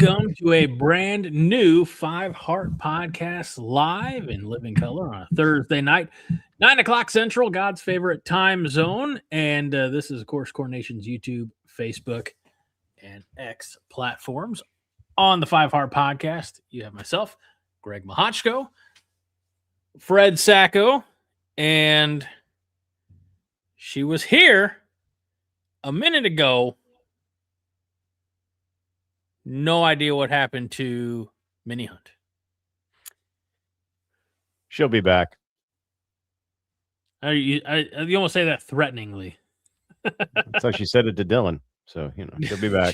Welcome to a brand new Five Heart Podcast live in living color on a Thursday night, 9 o'clock Central, God's favorite time zone. And this is, of course, Corn Nation's YouTube, Facebook, and X platforms. On the Five Heart Podcast, you have myself, Greg Mahochko, Fred Sacco, and she was here a minute ago. No idea what happened to Minnie Hunt. She'll be back. You almost say that threateningly. That's how she said it to Dylan. So, she'll be back.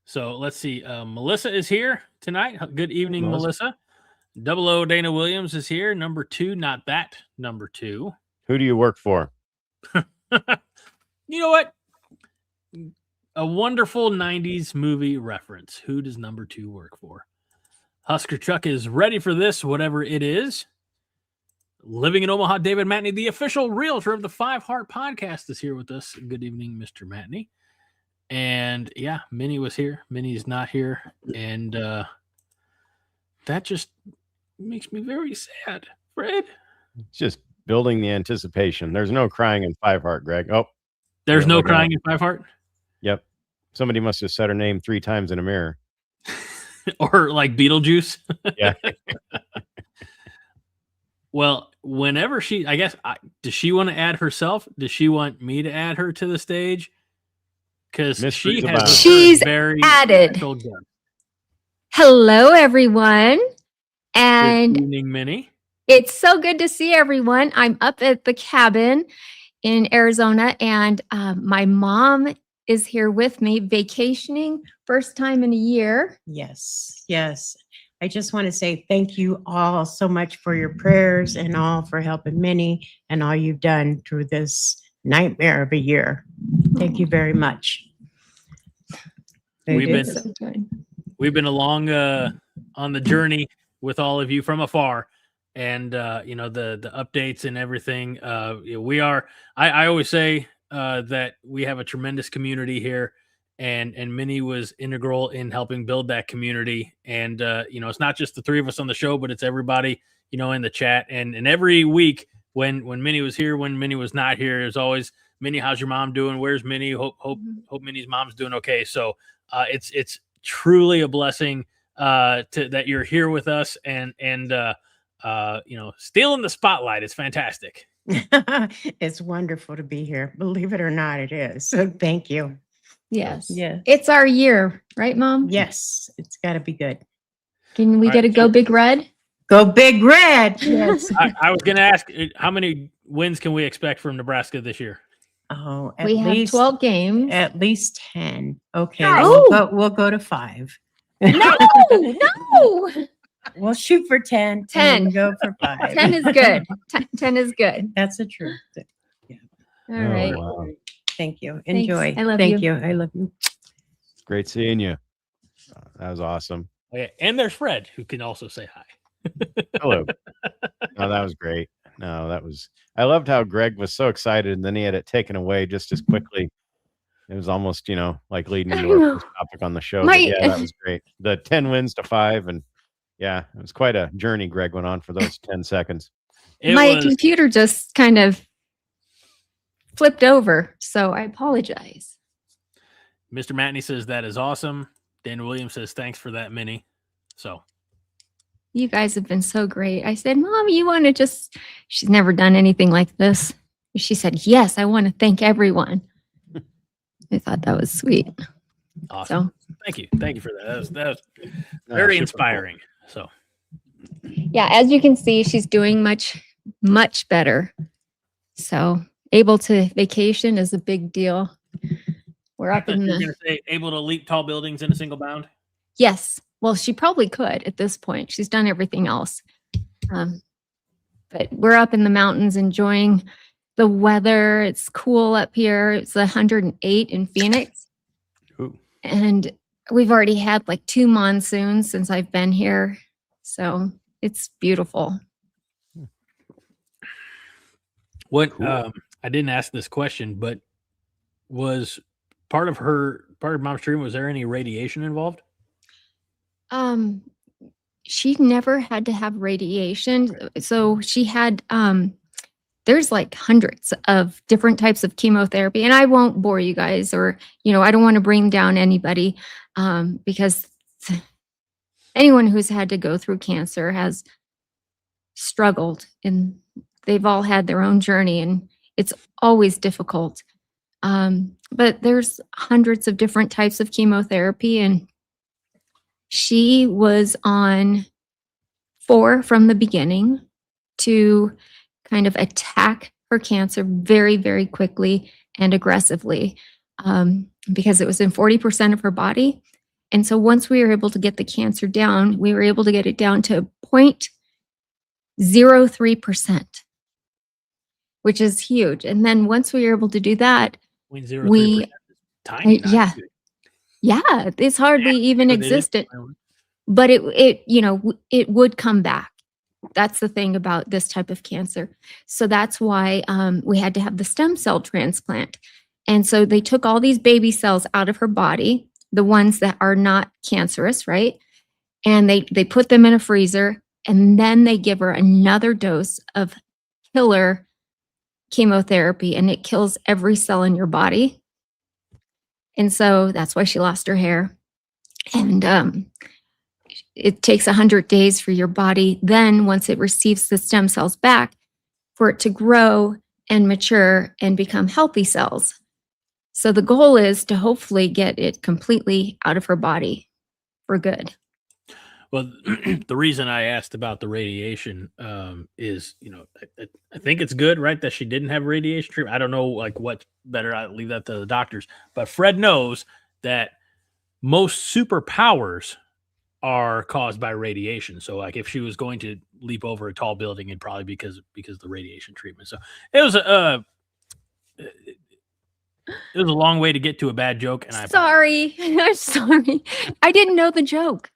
So let's see. Melissa is here tonight. Good evening, Melissa. Double O Dana Williams is here. Number 2, not that number 2. Who do you work for? You know what? A wonderful 90s movie reference. Who does number 2 work for? Husker Chuck is ready for this, whatever it is. Living in Omaha, David Matney, the official realtor of the Five Heart Podcast, is here with us. Good evening, Mr. Matney. And yeah, Minnie was here. Minnie's not here. And that just makes me very sad. Fred? It's just building the anticipation. There's no crying in Five Heart, Greg. Oh. There's no crying in Five Heart? Yep. Somebody must have said her name 3 times in a mirror. Or like Beetlejuice. Yeah. Well, whenever she, I guess, does she want to add herself? Does she want me to add her to the stage? Because she's added. Hello, everyone. And good evening, Minnie. It's so good to see everyone. I'm up at the cabin in Arizona, and my mom is here with me vacationing, first time in a year. Yes. I just want to say thank you all so much for your prayers and all for helping Minnie and all you've done through this nightmare of a year. Thank you very much. We've been along on the journey with all of you from afar. And the updates and everything. I always say that we have a tremendous community here, and Minnie was integral in helping build that community. And it's not just the 3 of us on the show, but it's everybody in the chat. And every week when Minnie was here, when Minnie was not here, there's always, Minnie, how's your mom doing? Where's Minnie? Hope Minnie's mom's doing okay. So it's truly a blessing that you're here with us and stealing the spotlight is fantastic. It's wonderful to be here. Believe it or not, it is. So thank you. Yes. It's our year, right, Mom? Yes. It's got to be good. Can we get a Go Big Red? Go Big Red. Yes. I was going to ask, how many wins can we expect from Nebraska this year? Oh, we have 12 games. At least 10. Okay. No. We'll go to 5. No. We'll shoot for 10. 10. Go for 5. 10 is good. 10 is good. That's the truth. Yeah. All right. Wow. Thank you. Enjoy. Thanks. I love Thank you. you. I love you. It's great seeing you. That was awesome. Okay. And there's Fred, who can also say hi. Hello. No, that was great. I loved how Greg was so excited, and then he had it taken away just as quickly. It was almost, like leading into our first topic on the show. Yeah, that was great. The 10 wins to 5, and yeah, it was quite a journey Greg went on for those 10 seconds. My computer just kind of flipped over, so I apologize. Mr. Matney says that is awesome. Dan Williams says thanks for that, Minnie. So you guys have been so great. I said, Mom, you want to she's never done anything like this. She said, yes, I want to thank everyone. I thought that was sweet. Awesome. So, thank you for that. That was very inspiring. Cool. So yeah, as you can see, she's doing much better. So able to vacation is a big deal. We're up in You're going to say able to leap tall buildings in a single bound? Yes. Well, she probably could at this point. She's done everything else. But we're up in the mountains enjoying the weather. It's cool up here. It's 108 in Phoenix. Ooh. And we've already had like 2 monsoons since I've been here. So it's beautiful. What cool. I didn't ask this question, but was part of mom's treatment, was there any radiation involved? She never had to have radiation. So she had, there's like hundreds of different types of chemotherapy, and I won't bore you guys, or, I don't want to bring down anybody, because anyone who's had to go through cancer has struggled, and they've all had their own journey, and it's always difficult. But there's hundreds of different types of chemotherapy, and she was on 4 from the beginning to kind of attack her cancer very, very quickly and aggressively, because it was in 40% of her body. And so once we were able to get the cancer down, we were able to get it down to 0.03%, which is huge. And then once we were able to do that, 0.03%. Tiny. yeah, it's hardly even existent. But it would come back. That's the thing about this type of cancer. So that's why we had to have the stem cell transplant. And so they took all these baby cells out of her body, the ones that are not cancerous, right? And they put them in a freezer, and then they give her another dose of killer chemotherapy, and it kills every cell in your body. And so that's why she lost her hair. And it takes 100 days for your body, then once it receives the stem cells back, for it to grow and mature and become healthy cells. So the goal is to hopefully get it completely out of her body for good. Well, the reason I asked about the radiation is, I think it's good, right, that she didn't have radiation treatment. I don't know, like, what's better. I leave that to the doctors. But Fred knows that most superpowers are caused by radiation. So, like, if she was going to leap over a tall building, it'd probably because of the radiation treatment. So it was a long way to get to a bad joke. And I'm sorry. I didn't know the joke.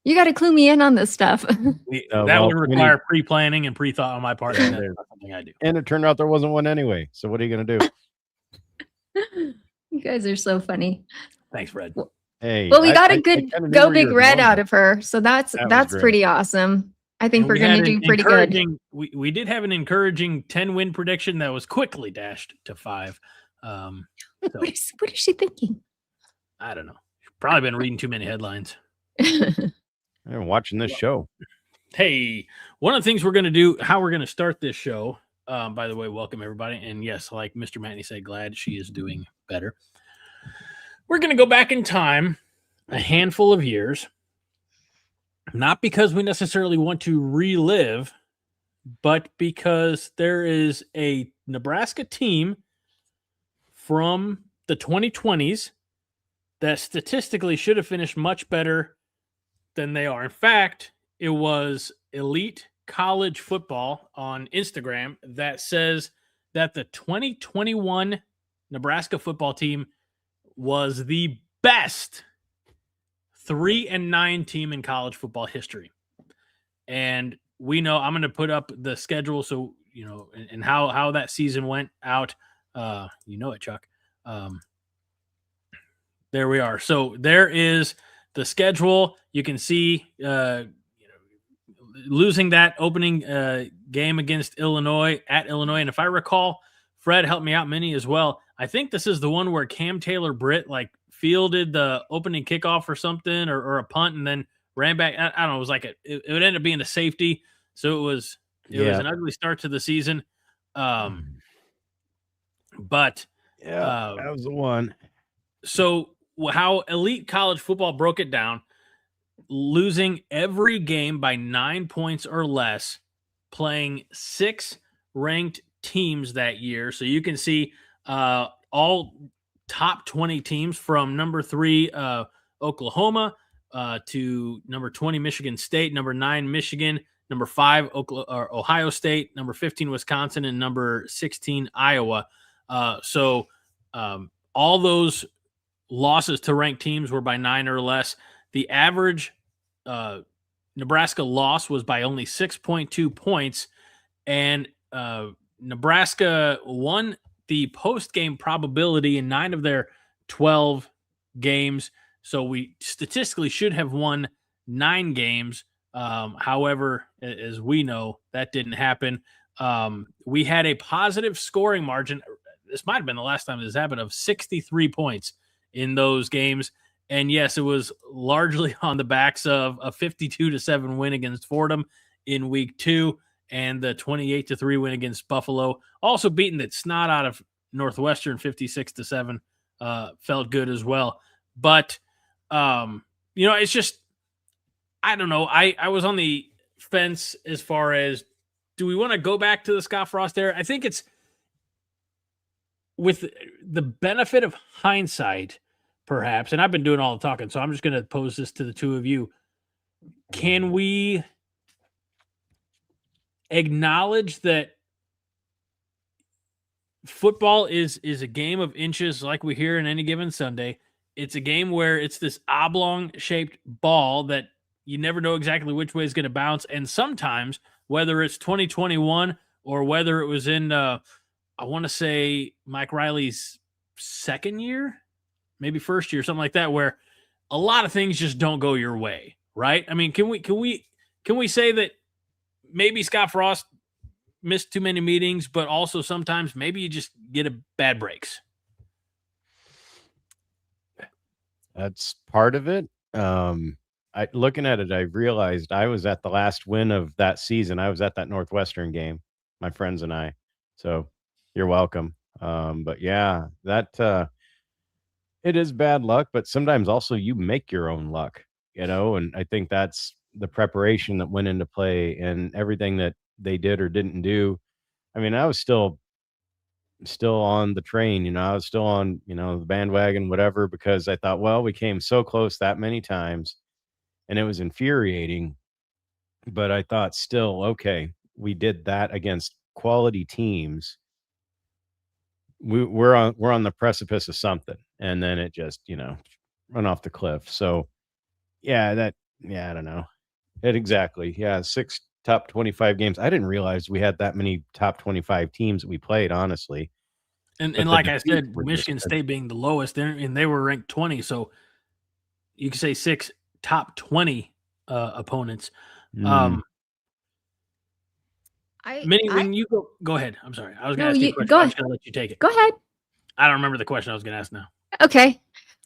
You got to clue me in on this stuff. That would require pre-planning and pre-thought on my part. And that's not something I do. And it turned out there wasn't one anyway. So what are you going to do? You guys are so funny. Thanks, Fred. Hey, well, we got a good Go Big Red out of her. So that's pretty awesome. I think we're going to do pretty good. We did have an encouraging 10-win prediction that was quickly dashed to 5. What is she thinking? I don't know. She's probably been reading too many headlines. I'm watching this show. Hey, one of the things we're going to do, how we're going to start this show, by the way, welcome everybody. And yes, like Mr. Matney said, glad she is doing better. We're going to go back in time a handful of years, not because we necessarily want to relive, but because there is a Nebraska team from the 2020s that statistically should have finished much better than they are. In fact, it was Elite College Football on Instagram that says that the 2021 Nebraska football team was the best 3-9 team in college football history. And we know, I'm going to put up the schedule so and how that season went out. It, Chuck. There we are. So there is the schedule. You can see losing that opening game against Illinois at Illinois. And if I recall, Fred helped me out, Minnie as well. I think this is the one where Cam Taylor-Britt fielded the opening kickoff or something, or a punt, and then ran back. I don't know. It was it would end up being a safety. So it was an ugly start to the season. But that was the one. So how Elite College Football broke it down, losing every game by 9 points or less, playing 6 ranked teams that year. So you can see all top 20 teams from number 3 Oklahoma to number 20 Michigan State, number 9 Michigan, number 5 Ohio State, number 15 Wisconsin, and number 16 Iowa. So all those losses to ranked teams were by 9 or less. The average Nebraska loss was by only 6.2 points, and Nebraska won the post-game probability in 9 of their 12 games. So we statistically should have won 9 games. However, as we know, that didn't happen. We had a positive scoring margin. This might have been the last time this happened, of 63 points in those games. And yes, it was largely on the backs of a 52-7 win against Fordham in week 2 and the 28-3 win against Buffalo. Also beating the snot out of Northwestern 56-7. Felt good as well. But, it's just, I don't know. I was on the fence as far as, do we want to go back to the Scott Frost era? I think it's, with the benefit of hindsight, perhaps, and I've been doing all the talking, so I'm just going to pose this to the two of you. Can we acknowledge that football is a game of inches, like we hear in any given Sunday? It's a game where it's this oblong-shaped ball that you never know exactly which way is going to bounce, and sometimes, whether it's 2021 or whether it was in, I want to say Mike Riley's second year, maybe first year, something like that, where a lot of things just don't go your way, right? I mean, can we say that maybe Scott Frost missed too many meetings, but also sometimes maybe you just get a bad breaks? That's part of it. Looking at it, I realized I was at the last win of that season. I was at that Northwestern game, my friends and I. So you're welcome. But yeah, that it is bad luck, but sometimes also you make your own luck, and I think that's the preparation that went into play and everything that they did or didn't do. I mean, I was still on the train, I was still on, the bandwagon, whatever, because I thought, well, we came so close that many times and it was infuriating. But I thought still, okay, we did that against quality teams. We're on the precipice of something, and then it just run off the cliff. So I don't know it exactly. 6 top 25 games. I didn't realize we had that many top 25 teams that we played, honestly. And like I said, Michigan State being the lowest, and they were ranked 20, so you could say 6 top 20 opponents. Minnie, when you go ahead. I'm sorry. I was going to ask you a question. I'm just going to let you take it. Go ahead. I don't remember the question I was going to ask now. Okay.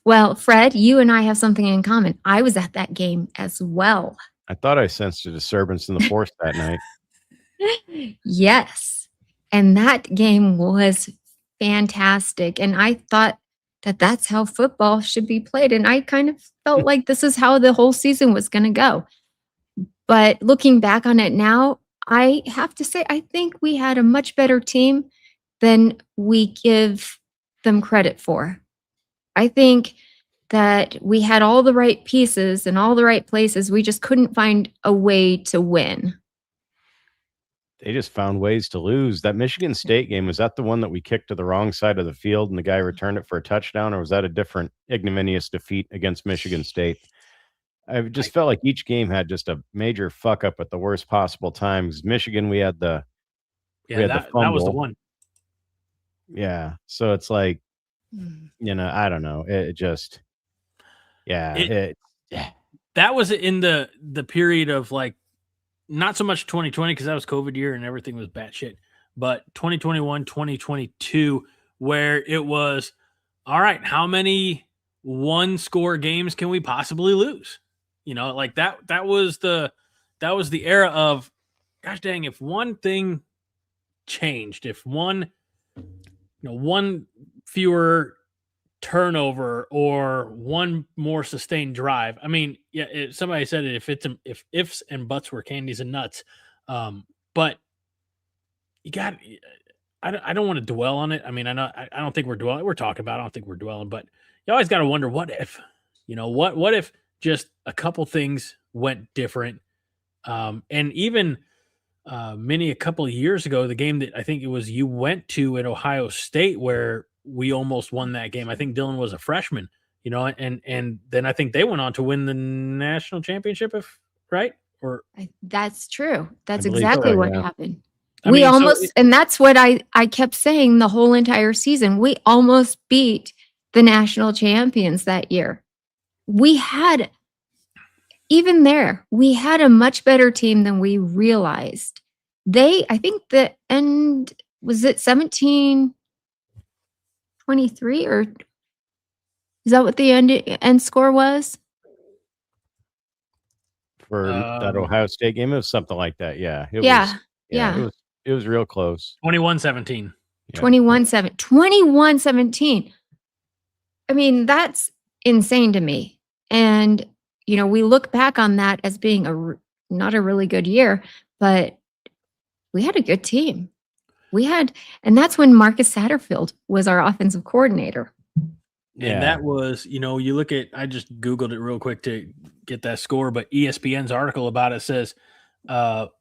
Well, Fred, you and I have something in common. I was at that game as well. I thought I sensed a disturbance in the force that night. Yes. And that game was fantastic. And I thought that that's how football should be played. And I kind of felt like this is how the whole season was going to go. But looking back on it now, I have to say, I think we had a much better team than we give them credit for. I think that we had all the right pieces in all the right places. We just couldn't find a way to win. They just found ways to lose. That Michigan State game, was that the one that we kicked to the wrong side of the field and the guy returned it for a touchdown, or was that a different ignominious defeat against Michigan State? I just felt like each game had just a major fuck up at the worst possible times. Michigan, we had the that was the one. Yeah, so it's like, I don't know. It just, that was in the period of, like, not so much 2020 because that was COVID year and everything was batshit, but 2021, 2022, where it was, all right, how many one-score games can we possibly lose? Like that was the era of, gosh dang, if one thing changed, if one fewer turnover or one more sustained drive. I mean, somebody said it, if ifs and buts were candies and nuts. But you got, I don't want to dwell on it. I mean, I don't think we're dwelling. We're talking about, I don't think we're dwelling, but you always got to wonder, what if, what if just a couple things went different? And even Minnie, a couple of years ago, the game that I think it was you went to at Ohio State where we almost won that game. I think Dylan was a freshman, and then I think they went on to win the national championship, right? Or that's true. That's exactly what happened. And that's what I kept saying the whole entire season. We almost beat the national champions that year. We had, even there, we had a much better team than we realized. I think the end, was it 17-23 or is that what the end score was? For that Ohio State game, it was something like that. Yeah. It Yeah. It was real close. 21-17. Yeah. 21-17. I mean, that's insane to me. And, you know, we look back on that as being not a really good year, but we had a good team. And that's when Marcus Satterfield was our offensive coordinator. And that was, you know, you look at, I just Googled it real quick to get that score, but ESPN's article about it says,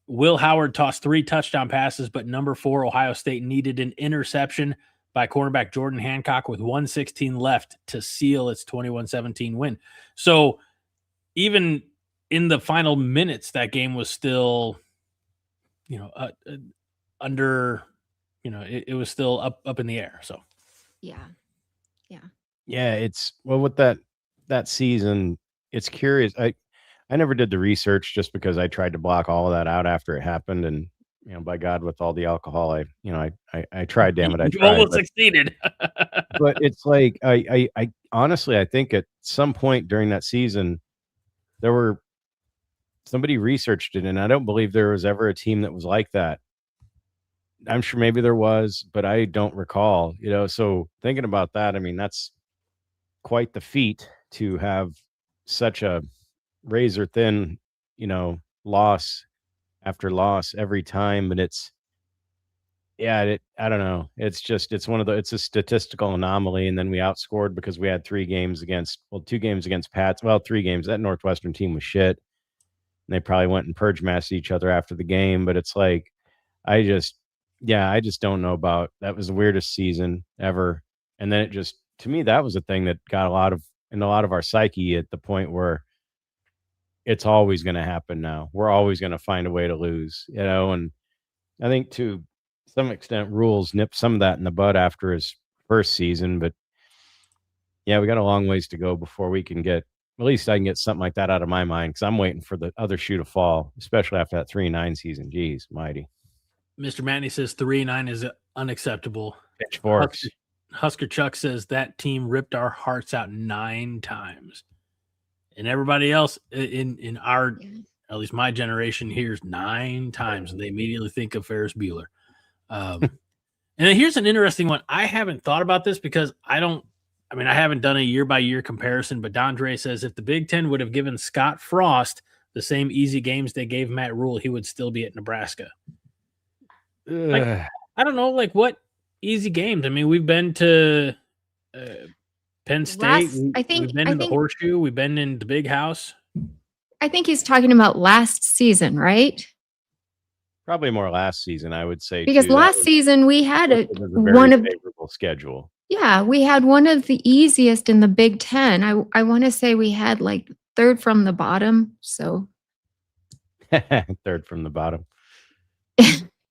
Will Howard tossed 3 touchdown passes, but number 4, Ohio State needed an interception by cornerback Jordan Hancock with 1:16 left to seal its 21-17 win. So even in the final minutes, that game was still, you know, under, you know, it was still up in the air. So, yeah, it's with that season, it's curious. I never did the research just because I tried to block all of that out after it happened. And, you know, by God, with all the alcohol, I tried, damn it. I you tried. almost succeeded. But it's like, I honestly, I think at some point during that season, somebody researched it, and I don't believe there was ever a team that was like that. I'm sure maybe there was, but I don't recall, you know. So thinking about that, I mean, that's quite the feat to have such a razor thin, you know, loss after loss every time. And I don't know. It's a statistical anomaly. And then we outscored because we had 2 games against Pats. Well, 3 games. That Northwestern team was shit. And they probably went and purge massed each other after the game. But it's like, I just don't know about, that was the weirdest season ever. And then to me, that was a thing that got in a lot of our psyche at the point where it's always going to happen now. We're always going to find a way to lose, you know. And I think to some extent, Rules nipped some of that in the bud after his first season. But yeah, we got a long ways to go before we can at least I can get something like that out of my mind, because I'm waiting for the other shoe to fall, especially after that 3-9 season. Jeez, mighty. Mr. Matney says 3-9 is unacceptable. Pitchforks. Husker Chuck says that team ripped our hearts out 9 times. And everybody else in our, at least my generation, hears 9 times, and they immediately think of Ferris Bueller. And then here's an interesting one. I haven't thought about this because I haven't done a year-by-year comparison, but Dondre says if the Big Ten would have given Scott Frost the same easy games they gave Matt Rule, he would still be at Nebraska. Like, I don't know, like what easy games. I mean, we've been to Penn State. We've been in the Horseshoe. We've been in the Big House. I think he's talking about last season, right? Probably more last season, I would say. Because last season we had favorable schedule. Yeah, we had one of the easiest in the Big Ten. I want to say we had like 3rd from the bottom. So 3rd from the bottom.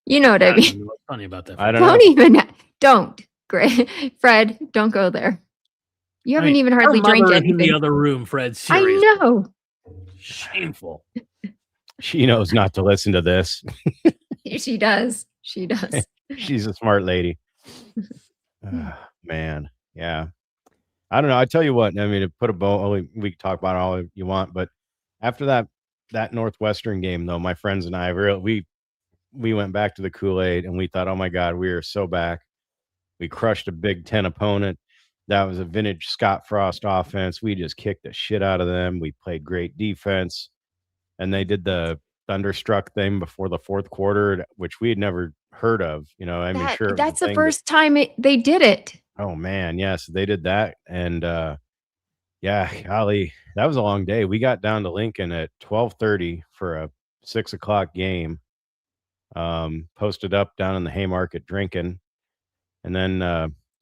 You know what I mean? What's funny about that? I don't know. Don't, Fred, don't go there. You haven't even hardly drank anything. In the other room, Fred. Seriously. I know. Shameful. She knows not to listen to this. She does. She does. She's a smart lady. Man, yeah. I don't know. I tell you what. I mean, to put a bow. We can talk about it all you want, but after that Northwestern game, though, my friends and I we went back to the Kool-Aid and we thought, oh my God, we are so back. We crushed a Big Ten opponent. That was a vintage Scott Frost offense. We just kicked the shit out of them. We played great defense. And they did the thunderstruck thing before the 4th quarter, which we had never heard of. You know, I mean, sure. That's the first time they did it. Oh man, yes, they did that. And yeah, golly, that was a long day. We got down to Lincoln at 12:30 for a 6 o'clock game. Posted up down in the Haymarket drinking. And then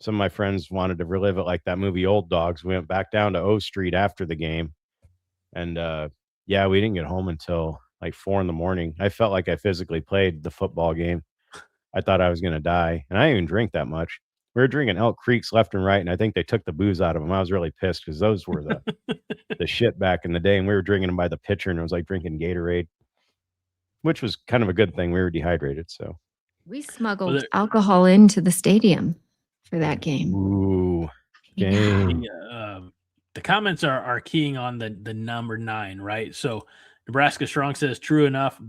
some of my friends wanted to relive it like that movie Old Dogs. We went back down to O Street after the game. And yeah, we didn't get home until like 4 a.m. I felt like I physically played the football game. I thought I was going to die. And I didn't even drink that much. We were drinking Elk Creeks left and right, and I think they took the booze out of them. I was really pissed because those were the shit back in the day, and we were drinking them by the pitcher, and it was like drinking Gatorade, which was kind of a good thing. We were dehydrated, so. We smuggled alcohol into the stadium for that game. Ooh, game. The comments are keying on the number 9, right? So Nebraska Strong says, true enough,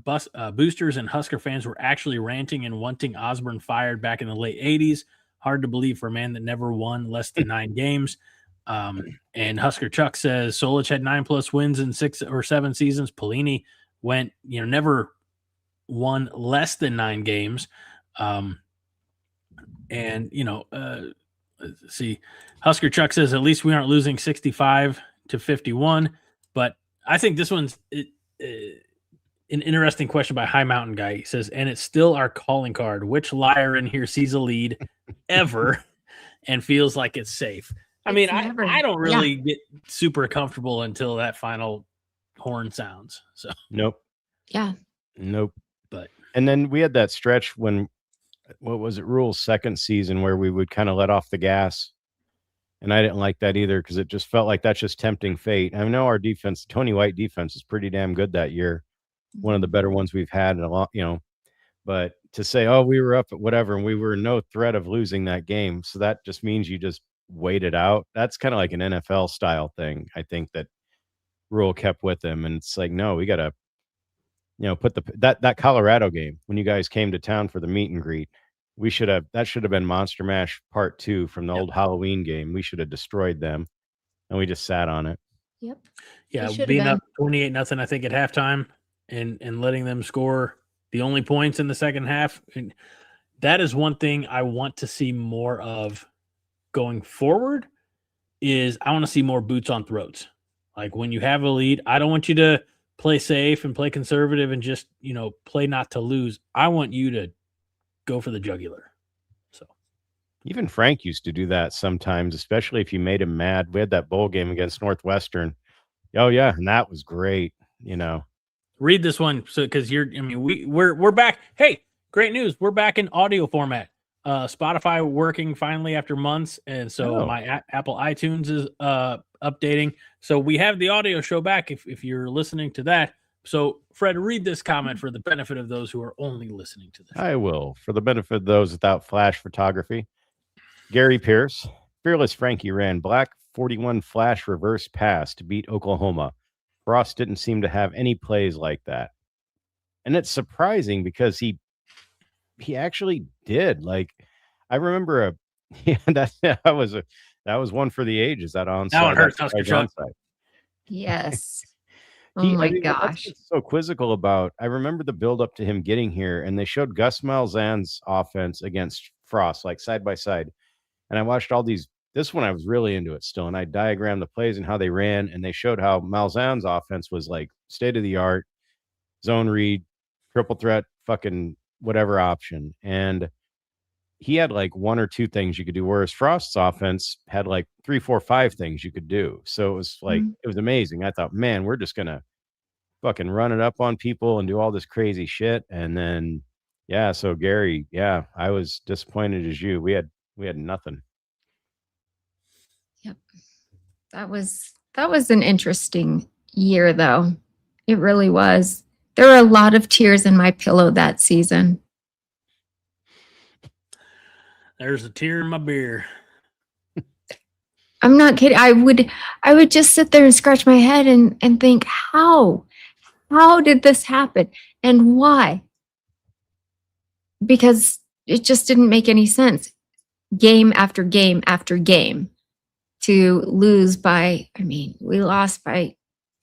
boosters and Husker fans were actually ranting and wanting Osborne fired back in the late 80s. Hard to believe for a man that never won less than 9 games. And Husker Chuck says, Solich had 9+ wins in 6 or 7 seasons. Pelini went, never won less than 9 games. Let's see. Husker Chuck says, at least we aren't losing 65-51. But I think this one's an interesting question by High Mountain Guy. He says, and it's still our calling card. Which liar in here sees a lead ever and feels like it's safe? I mean, I don't really get super comfortable until that final horn sounds. So nope. Yeah. Nope. But and then we had that stretch when, what was it, Rule's second season, where we would kind of let off the gas. And I didn't like that either, because it just felt like that's just tempting fate. I know our defense, Tony White defense, is pretty damn good that year. One of the better ones we've had in a lot, but to say, oh, we were up at whatever, and we were no threat of losing that game. So that just means you just wait it out. That's kind of like an NFL style thing, I think, that Rule kept with him. And it's like, no, we got to, put that Colorado game when you guys came to town for the meet and greet. That should have been Monster Mash Part 2 from the old Halloween game. We should have destroyed them, and we just sat on it. Yep. Yeah, being up 28-0, I think, at halftime, and letting them score the only points in the second half. And that is one thing I want to see more of going forward. Is I want to see more boots on throats. Like when you have a lead, I don't want you to play safe and play conservative and just play not to lose. I want you to go for the jugular. So even Frank used to do that sometimes, especially if you made him mad. We had that bowl game against Northwestern. Oh yeah, and that was great. Read this one, so because we're back. Hey, great news! We're back in audio format. Spotify working finally after months, and so my Apple iTunes is updating. So we have the audio show back if you're listening to that. So, Fred, read this comment for the benefit of those who are only listening to this. I will. For the benefit of those without flash photography. Gary Pierce, fearless Frankie ran black 41 flash reverse pass to beat Oklahoma. Frost didn't seem to have any plays like that. And it's surprising because he actually did. Like, I remember that was one for the ages. That onside. That one hurts Husker Chuck. Yes. Oh my gosh. What's so quizzical about, I remember the build up to him getting here, and they showed Gus Malzahn's offense against Frost, like side by side. And I watched this one I was really into it still, and I diagrammed the plays and how they ran, and they showed how Malzahn's offense was like state of the art, zone read, triple threat, fucking whatever option. And he had like 1 or 2 things you could do, whereas Frost's offense had like 3, 4, 5 things you could do. So it was like, it was amazing. I thought, man, we're just going to fucking run it up on people and do all this crazy shit. And then, so Gary, I was disappointed as you. We had nothing. Yep. That was an interesting year, though. It really was. There were a lot of tears in my pillow that season. There's a tear in my beer. I'm not kidding. I would just sit there and scratch my head and think, how did this happen and why? Because it just didn't make any sense. Game after game after game to lose by, we lost by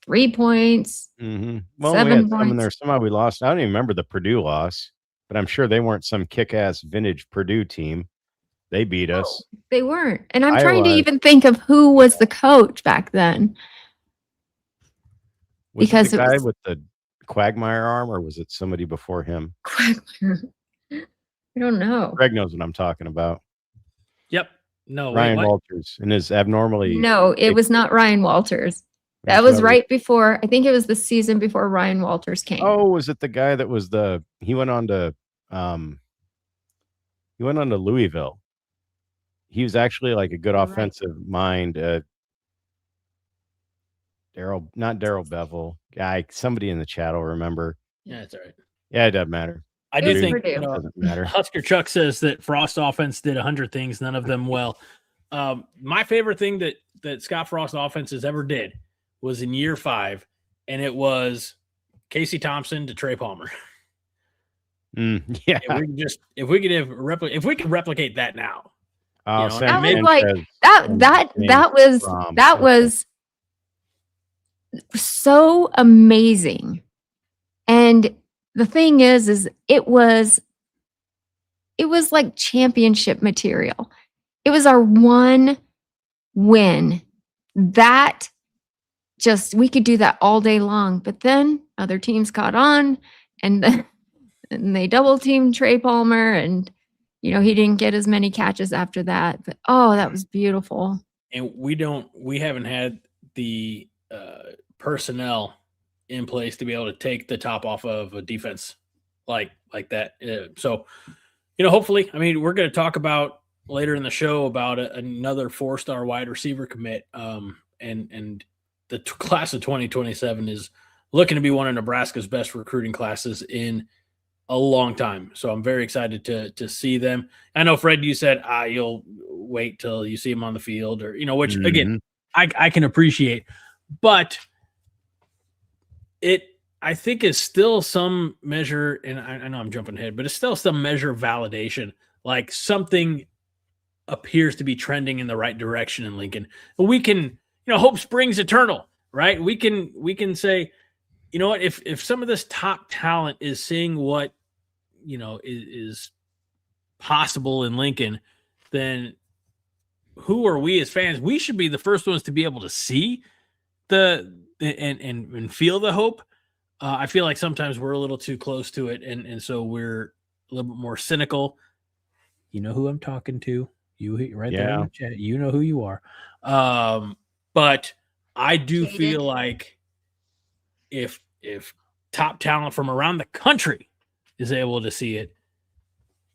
3 points. Mm-hmm. Well, 7 we had points. some in there. Somehow we lost. I don't even remember the Purdue loss, but I'm sure they weren't some kick-ass vintage Purdue team. They beat us. They weren't. And I'm trying to even think of who was the coach back then. Was it the guy with the Quagmire arm, or was it somebody before him? Quagmire. I don't know. Greg knows what I'm talking about. Yep. No. Ryan Walters and his abnormally. No, it was not Ryan Walters. That was right before. I think it was the season before Ryan Walters came. Oh, was it the guy that was he went on to Louisville? he was actually like a good You're right. offensive mind. Not Daryl Bevel, guy. Somebody in the chat will remember. Yeah, that's all right. Yeah, it doesn't matter. I It do was think Purdue. It doesn't matter. Husker Chuck says that Frost offense did 100 things, none of them well. My favorite thing that Scott Frost offenses ever did was in year 5, and it was Casey Thompson to Trey Palmer. Yeah. If we could replicate that now. Oh, You know, Sam that was like Sanchez that James Fromm. was so amazing. And the thing is it was like championship material. It was our one win. That just, we could do that all day long, but then other teams caught on and they double teamed Trey Palmer, and he didn't get as many catches after that. But that was beautiful. And we haven't had the personnel in place to be able to take the top off of a defense like that. So, hopefully, I mean, we're going to talk about later in the show about another 4-star wide receiver commit. And the class of 2027 is looking to be one of Nebraska's best recruiting classes in a long time. So I'm very excited to see them. I know, Fred, you said you'll wait till you see them on the field, or which again I can appreciate, but I think is still some measure, and I know I'm jumping ahead, but it's still some measure of validation. Like something appears to be trending in the right direction in Lincoln. We can, hope springs eternal, right? We can say, you know what, if some of this top talent is seeing what is possible in Lincoln, then who are we as fans? We should be the first ones to be able to see and feel the hope. I feel like sometimes we're a little too close to it, and so we're a little bit more cynical. You know who I'm talking to? You right there in the chat. You know who you are. But I do feel like if top talent from around the country is able to see it,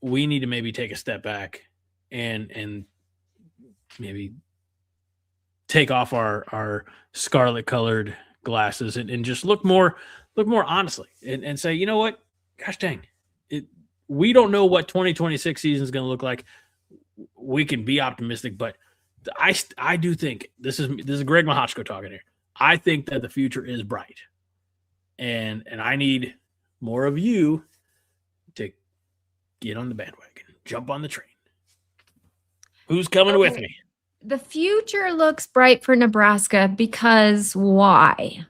we need to maybe take a step back and maybe take off our scarlet colored glasses and just look more honestly and say, you know what, gosh dang it, we don't know what 2026 season is going to look like. We can be optimistic, but I do think this is Greg Mahochko talking here. I think that the future is bright, and I need more of you to get on the bandwagon, jump on the train. Who's coming with me? The future looks bright for Nebraska because why?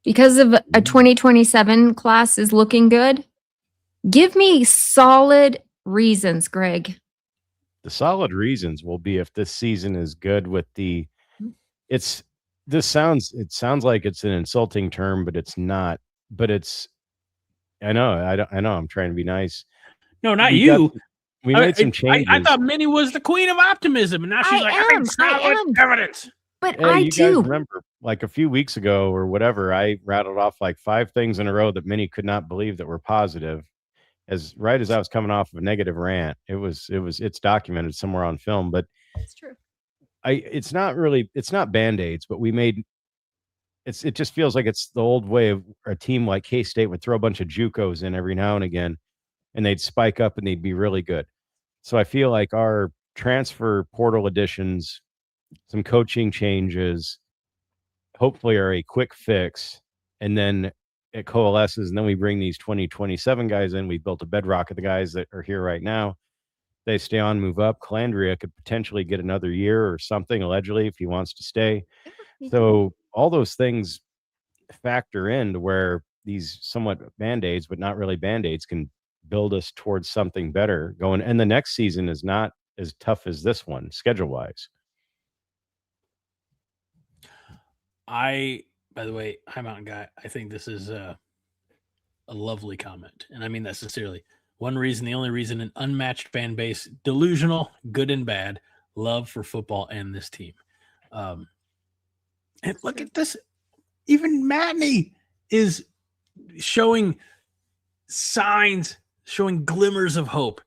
Because of a 2027 class is looking good? Give me solid reasons, Greg. The solid reasons will be if this season is good with it sounds like it's an insulting term, but it's not. But I know I'm trying to be nice. No, not you. We made some changes. I thought Minnie was the queen of optimism, and now she's I need solid evidence. But hey, you do. guys remember, like a few weeks ago or whatever, I rattled off like 5 things in a row that Minnie could not believe that were positive. As I was coming off of a negative rant. It's documented somewhere on film, but it's true. It's not Band-Aids, but it just feels like it's the old way of a team like K-State would throw a bunch of JUCOs in every now and again, and they'd spike up and they'd be really good. So I feel like our transfer portal additions, some coaching changes, hopefully are a quick fix, and then it coalesces, and then we bring these 2027 guys in. We built a bedrock of the guys that are here right now. They stay on, move up. Calandria could potentially get another year or something, allegedly, if he wants to stay. So all those things factor into where these somewhat Band-Aids, but not really Band-Aids, can build us towards something better going. And the next season is not as tough as this one, schedule-wise. By the way, hi Mountain Guy, I think this is a lovely comment, and I mean that sincerely. One reason, the only reason, an unmatched fan base, delusional, good and bad, love for football and this team. And look at this. Even Matney is showing signs, showing glimmers of hope.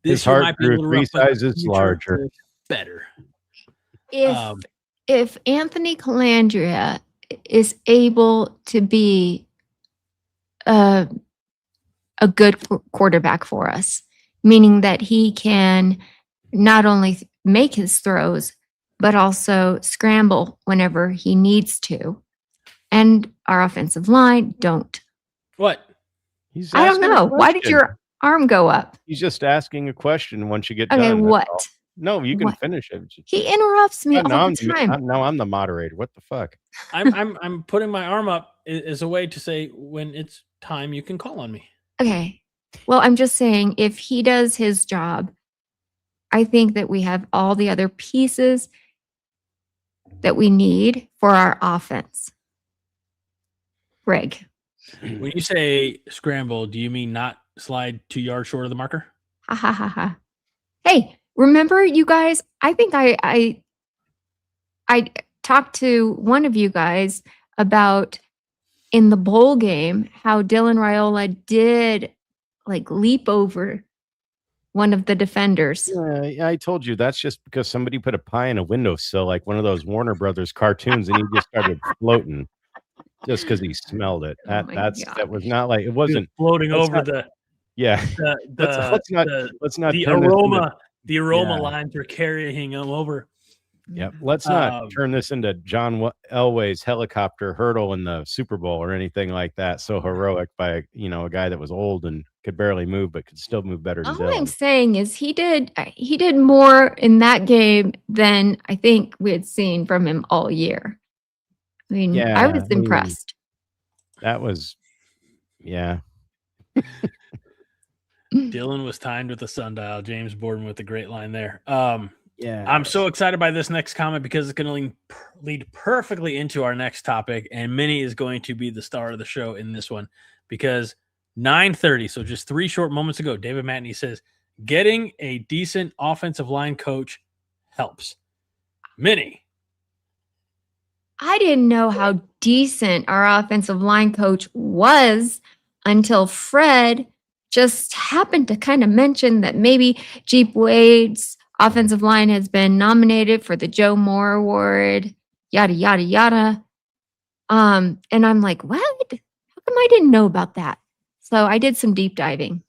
His heart grew 3 sizes larger. better. If Anthony Calandria is able to be a good quarterback for us, meaning that he can not only make his throws, but also scramble whenever he needs to. And our offensive line don't. What? I don't know. Why did your arm go up? He's just asking a question once you get Okay, done. what? No, you can What? finish it. He interrupts me all the time. No, I'm the moderator. What the fuck? I'm putting my arm up as a way to say when it's time you can call on me. Okay. Well, I'm just saying if he does his job, I think that we have all the other pieces that we need for our offense. Greg. When you say scramble, do you mean not slide 2 yards short of the marker? Ha ha ha ha. Hey, remember you guys? I think I talked to one of you guys about in the bowl game how Dylan Raiola did like leap over one of the defenders. Yeah, I told you that's just because somebody put a pie in a windowsill, like one of those Warner Brothers cartoons, and he just started floating just because he smelled it. That was not like it wasn't floating over not, the. Yeah. Let's not the turn aroma. The aroma lines were carrying him over. Yep. Let's not turn this into John Elway's helicopter hurdle in the Super Bowl or anything like that. So heroic by a guy that was old and could barely move, but could still move better than All Dylan. I'm saying is he did more in that game than I think we had seen from him all year. I mean, I was impressed. That was, yeah. Dylan was timed with the sundial. James Borden with a great line there. Yeah, I'm so excited by this next comment because it's going to lead perfectly into our next topic, and Minnie is going to be the star of the show in this one because 9:30, so just 3 short moments ago, David Matney says, getting a decent offensive line coach helps. Minnie. I didn't know how decent our offensive line coach was until Fred just happened to kind of mention that maybe Geep Wade's offensive line has been nominated for the Joe Moore Award, yada, yada, yada. And I'm like, what? How come I didn't know about that? So I did some deep diving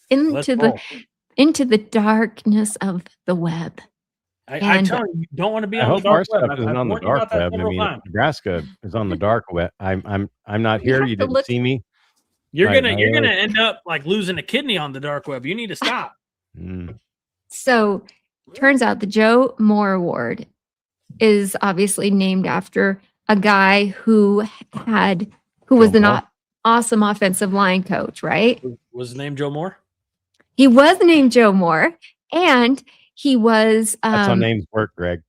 into the darkness of the web. I tell you, you don't want to be on the dark web. Isn't on the dark web. I mean, Nebraska is on the dark web. I'm not here. You didn't see me. You're gonna end up like losing a kidney on the dark web. You need to stop. So turns out the Joe Moore Award is obviously named after a guy who was an awesome offensive line coach, right? Was his name Joe Moore? He was named Joe Moore, and he was that's how names work, Greg.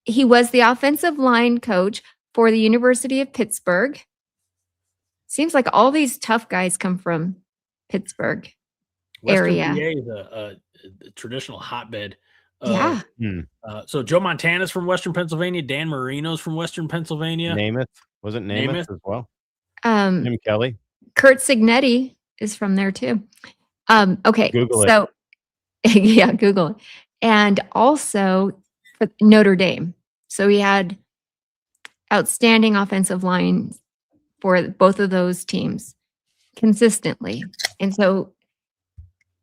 He was the offensive line coach for the University of Pittsburgh. Seems like all these tough guys come from Pittsburgh area. Western PA is a traditional hotbed. Yeah. So Joe Montana's from Western Pennsylvania. Dan Marino's from Western Pennsylvania. Namath. Wasn't Namath as well? Tim Kelly. Kurt Signetti is from there too. Okay. Google it. Yeah, Google it. And also Notre Dame. So he had outstanding offensive lines for both of those teams consistently. And so,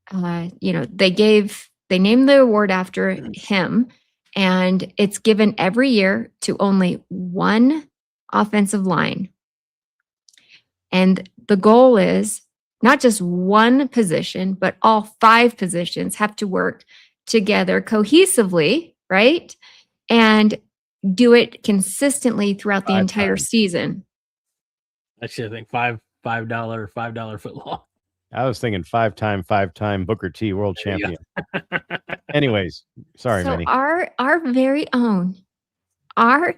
they named the award after him, and it's given every year to only one offensive line. And the goal is not just one position, but all 5 positions have to work together cohesively, right? And do it consistently throughout the entire season. Actually, I think $5 foot long. I was thinking 5-time Booker T world champion. Anyways, sorry, so Minnie. Our very own, our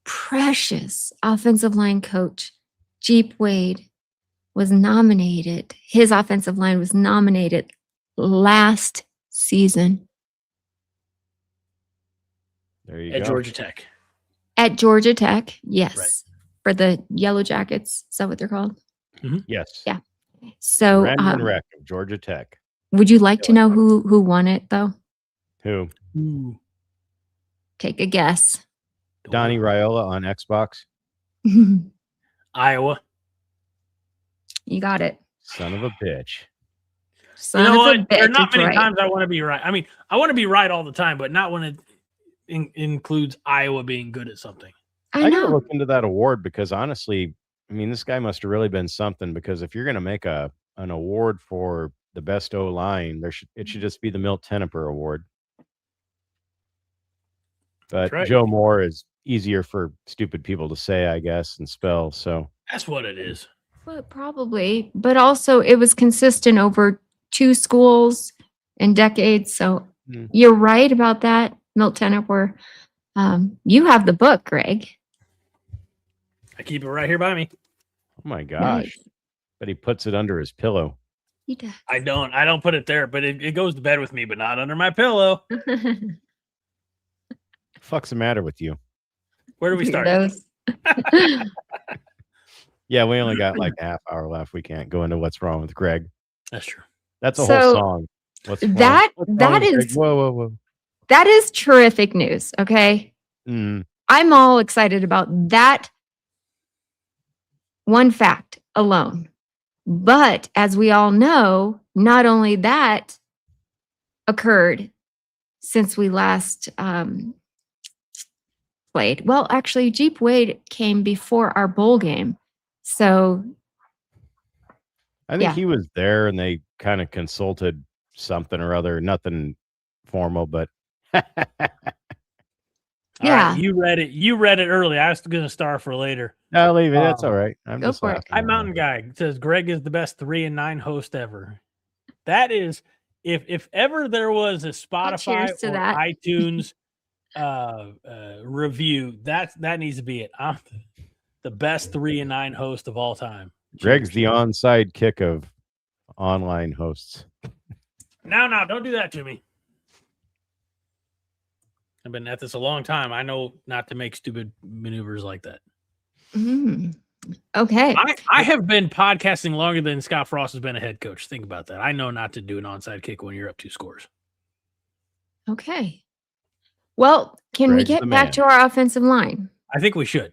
precious offensive line coach, Geep Wade, was nominated. His offensive line was nominated last season. There you go. At Georgia Tech. At Georgia Tech, yes. Right. For the Yellow Jackets. Is that what they're called? Mm-hmm. Yes. Yeah. So Brandon Wreck of Georgia Tech. Would you like to know who won it though? Who? Ooh. Take a guess. Donnie Raiola on Xbox. You Iowa. got it. Son of a bitch. Son You know of what? a bitch. There are not it's many right. times I want to be right. I mean, I want to be right all the time, but not when it includes Iowa being good at something. I I gotta know. look into that award because honestly, I mean, this guy must have really been something. Because if you're gonna make an award for the best O line, it should just be the Milt Tenniper Award. But right. Joe Moore is easier for stupid people to say, I guess, and spell. So That's what it is. Well, probably, but also it was consistent over 2 schools and decades. So you're right about that, Milt Tenniper. You have the book, Greg. I keep it right here by me. oh my gosh. Nice. But he puts it under his pillow. He does. I don't put it there, but it goes to bed with me, but not under my pillow. Fuck's the matter with you? Where do we start? Weirdos. Yeah, we only got like a half hour left. We can't go into what's wrong with Greg. That's true. That's a So, whole song. What's wrong that with Greg? is Whoa. that is terrific news. Okay. Mm. I'm all excited about that one fact alone. But as we all know, not only that occurred since we last played. Well, actually, Geep Wade came before our bowl game. So I think Yeah. he was there and they kind of consulted something or other. Nothing formal, but All Yeah. right, you read it. You read it early. I was going to star for later. no, leave it. That's all right. I'm Go just for it. laughing Hi, around. Mountain Guy. It says Greg is the best 3-9 host ever. That is, if ever there was a Spotify cheers to or that. iTunes review, that needs to be it. I'm the best 3-9 host of all time. Greg's Cheers. the onside kick of online hosts. No, don't do that to me. I've been at this a long time. I know not to make stupid maneuvers like that. Okay. I have been podcasting longer than Scott Frost has been a head coach. Think about that. I know not to do an onside kick when you're up 2 scores. Okay. Well, can we Greg's get the back man. to our offensive line? I think we should.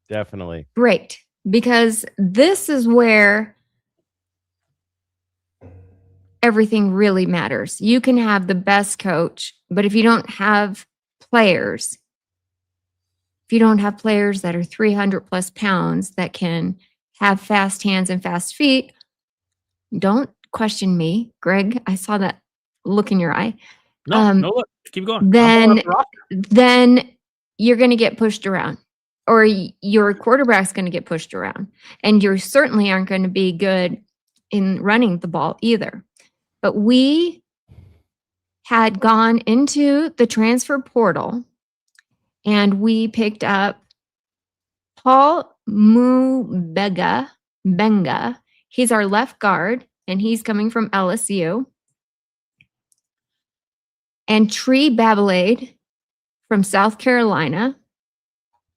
Definitely. Great. Because this is where everything really matters. You can have the best coach, but if you don't have players, that are 300 plus pounds that can have fast hands and fast feet, don't question me, Greg. I saw that look in your eye. No, look. Keep going. Then you're going to get pushed around, or your quarterback's going to get pushed around, and you certainly aren't going to be good in running the ball either. But we had gone into the transfer portal and we picked up Paul Benga. He's our left guard and he's coming from LSU. And Tree Babalade from South Carolina,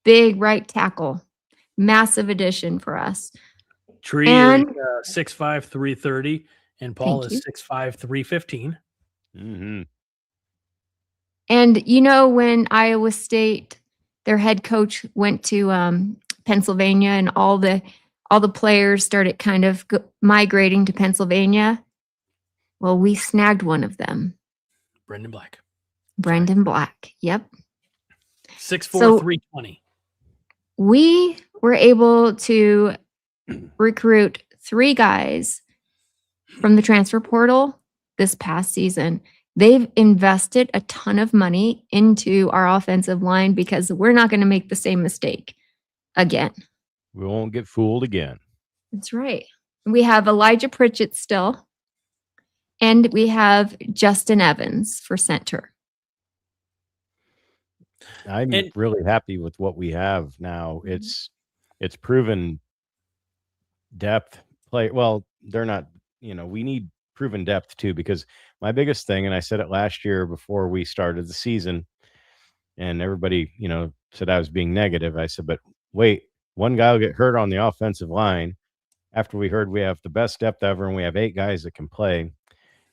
big right tackle, massive addition for us. Tree And- is 6'5", 330, and Paul Thank is 6'5", 315. Mm-hmm. And when Iowa State, their head coach went to Pennsylvania, and all the players started kind of migrating to Pennsylvania. Well, we snagged one of them, Brendan Black. Brendan Black. Yep. 6'4", So- 320. We were able to recruit 3 guys from the transfer portal this past season. They've invested a ton of money into our offensive line because we're not going to make the same mistake again. We won't get fooled again. That's right. We have Elijah Pritchett still, and we have Justin Evans for center. I'm And- really happy with what we have now. It's proven depth play. Well, they're not, we need proven depth too, because my biggest thing, and I said it last year before we started the season, and everybody, said I was being negative. I said, but wait, one guy will get hurt on the offensive line after we heard we have the best depth ever and we have 8 guys that can play.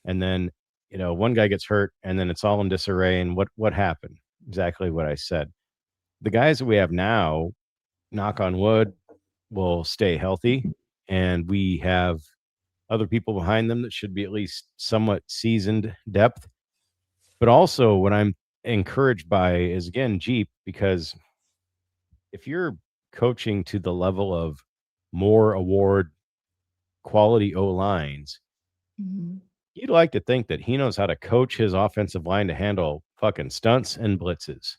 And then, one guy gets hurt and then it's all in disarray. And what happened? Exactly what I said. The guys that we have now, knock on wood, will stay healthy, and we have other people behind them that should be at least somewhat seasoned depth. But also what I'm encouraged by is, again, Geep, because if you're coaching to the level of more award quality O-lines, you'd like to think that he knows how to coach his offensive line to handle fucking stunts and blitzes.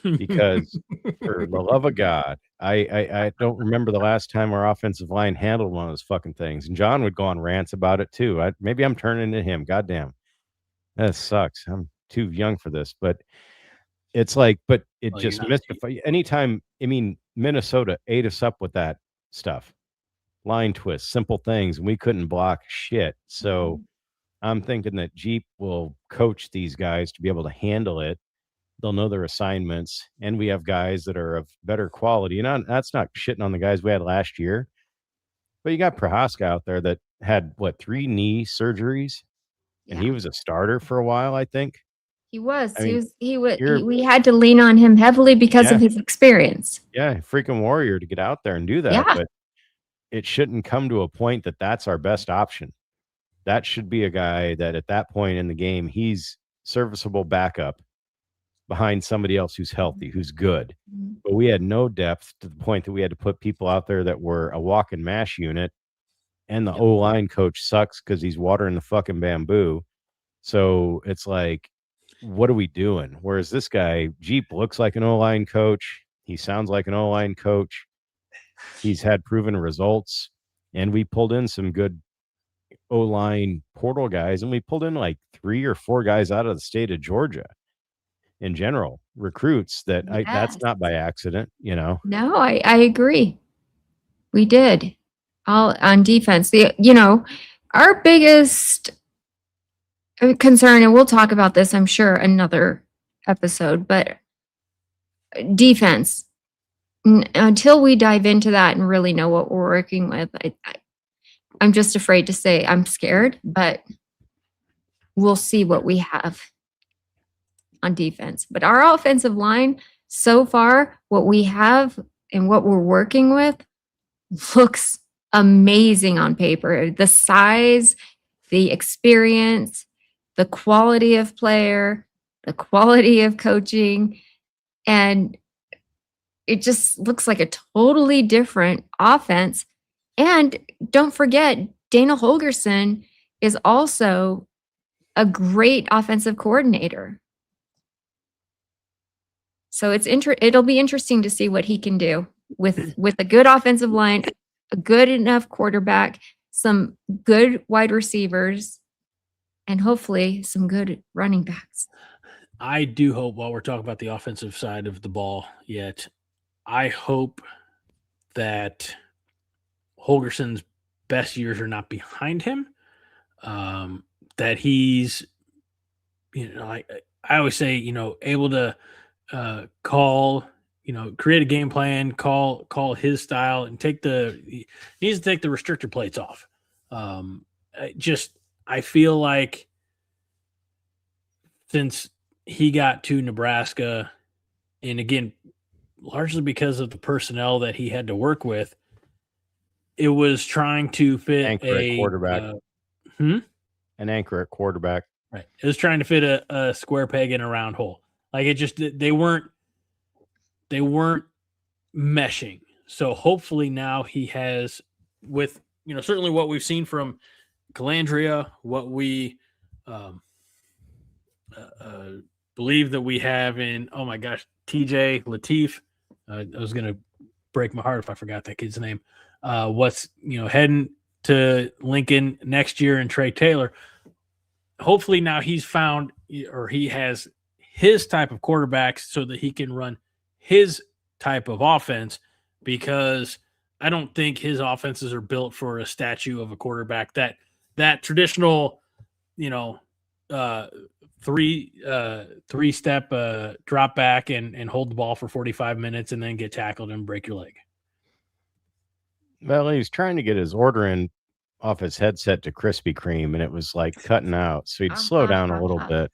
Because for the love of God, I don't remember the last time our offensive line handled one of those fucking things. And John would go on rants about it too. Maybe I'm turning to him. Goddamn. That sucks. I'm too young for this, but it's like, but it just mystifies. Anytime, Minnesota ate us up with that stuff. Line twists, simple things, and we couldn't block shit. So I'm thinking that Geep will coach these guys to be able to handle it. They'll know their assignments, and we have guys that are of better quality. And that's not shitting on the guys we had last year, but you got Prohaska out there that had 3 knee surgeries, and he was a starter for a while, I think. He was. I mean, we had to lean on him heavily because of his experience. Yeah, freaking warrior to get out there and do that. Yeah. But it shouldn't come to a point that that's our best option. That should be a guy that at that point in the game, he's serviceable backup behind somebody else who's healthy, who's good. But we had no depth to the point that we had to put people out there that were a walk and mash unit. And the O-line coach sucks because he's watering the fucking bamboo. So it's like, what are we doing? Whereas this guy, Geep, looks like an O-line coach. He sounds like an O-line coach. He's had proven results. And we pulled in some good O-line portal guys. And we pulled in 3 or 4 guys out of the state of Georgia. In general, recruits that's not by accident, No, I agree. We did all on defense. Our biggest concern, and we'll talk about this, I'm sure, another episode, but defense, until we dive into that and really know what we're working with, I'm just afraid to say I'm scared, but we'll see what we have on defense. But our offensive line, so far, what we have and what we're working with looks amazing on paper. The size, the experience, the quality of player, the quality of coaching, and it just looks like a totally different offense. And don't forget, Dana Holgerson is also a great offensive coordinator. So it'll be interesting to see what he can do with a good offensive line, a good enough quarterback, some good wide receivers, and hopefully some good running backs. I do hope, while we're talking about the offensive side of the ball yet, I hope that Holgerson's best years are not behind him. That he's, I always say, able to call, create a game plan, call his style, and he needs to take the restrictor plates off. I feel like since he got to Nebraska, and again, largely because of the personnel that he had to work with, it was trying to fit a quarterback. An anchor at quarterback. Right. It was trying to fit a square peg in a round hole. Like they weren't meshing. So hopefully now he has, with certainly what we've seen from Calandria, what we believe that we have in, oh my gosh, TJ Lateef. I was gonna break my heart if I forgot that kid's name. What's heading to Lincoln next year, and Trey Taylor. Hopefully now he's found, or he has his type of quarterbacks so that he can run his type of offense, because I don't think his offenses are built for a statue of a quarterback that traditional, three-step drop back and hold the ball for 45 minutes and then get tackled and break your leg. Well, he's trying to get his order in off his headset to Krispy Kreme, and it was like cutting out. So he'd slow down a little bit.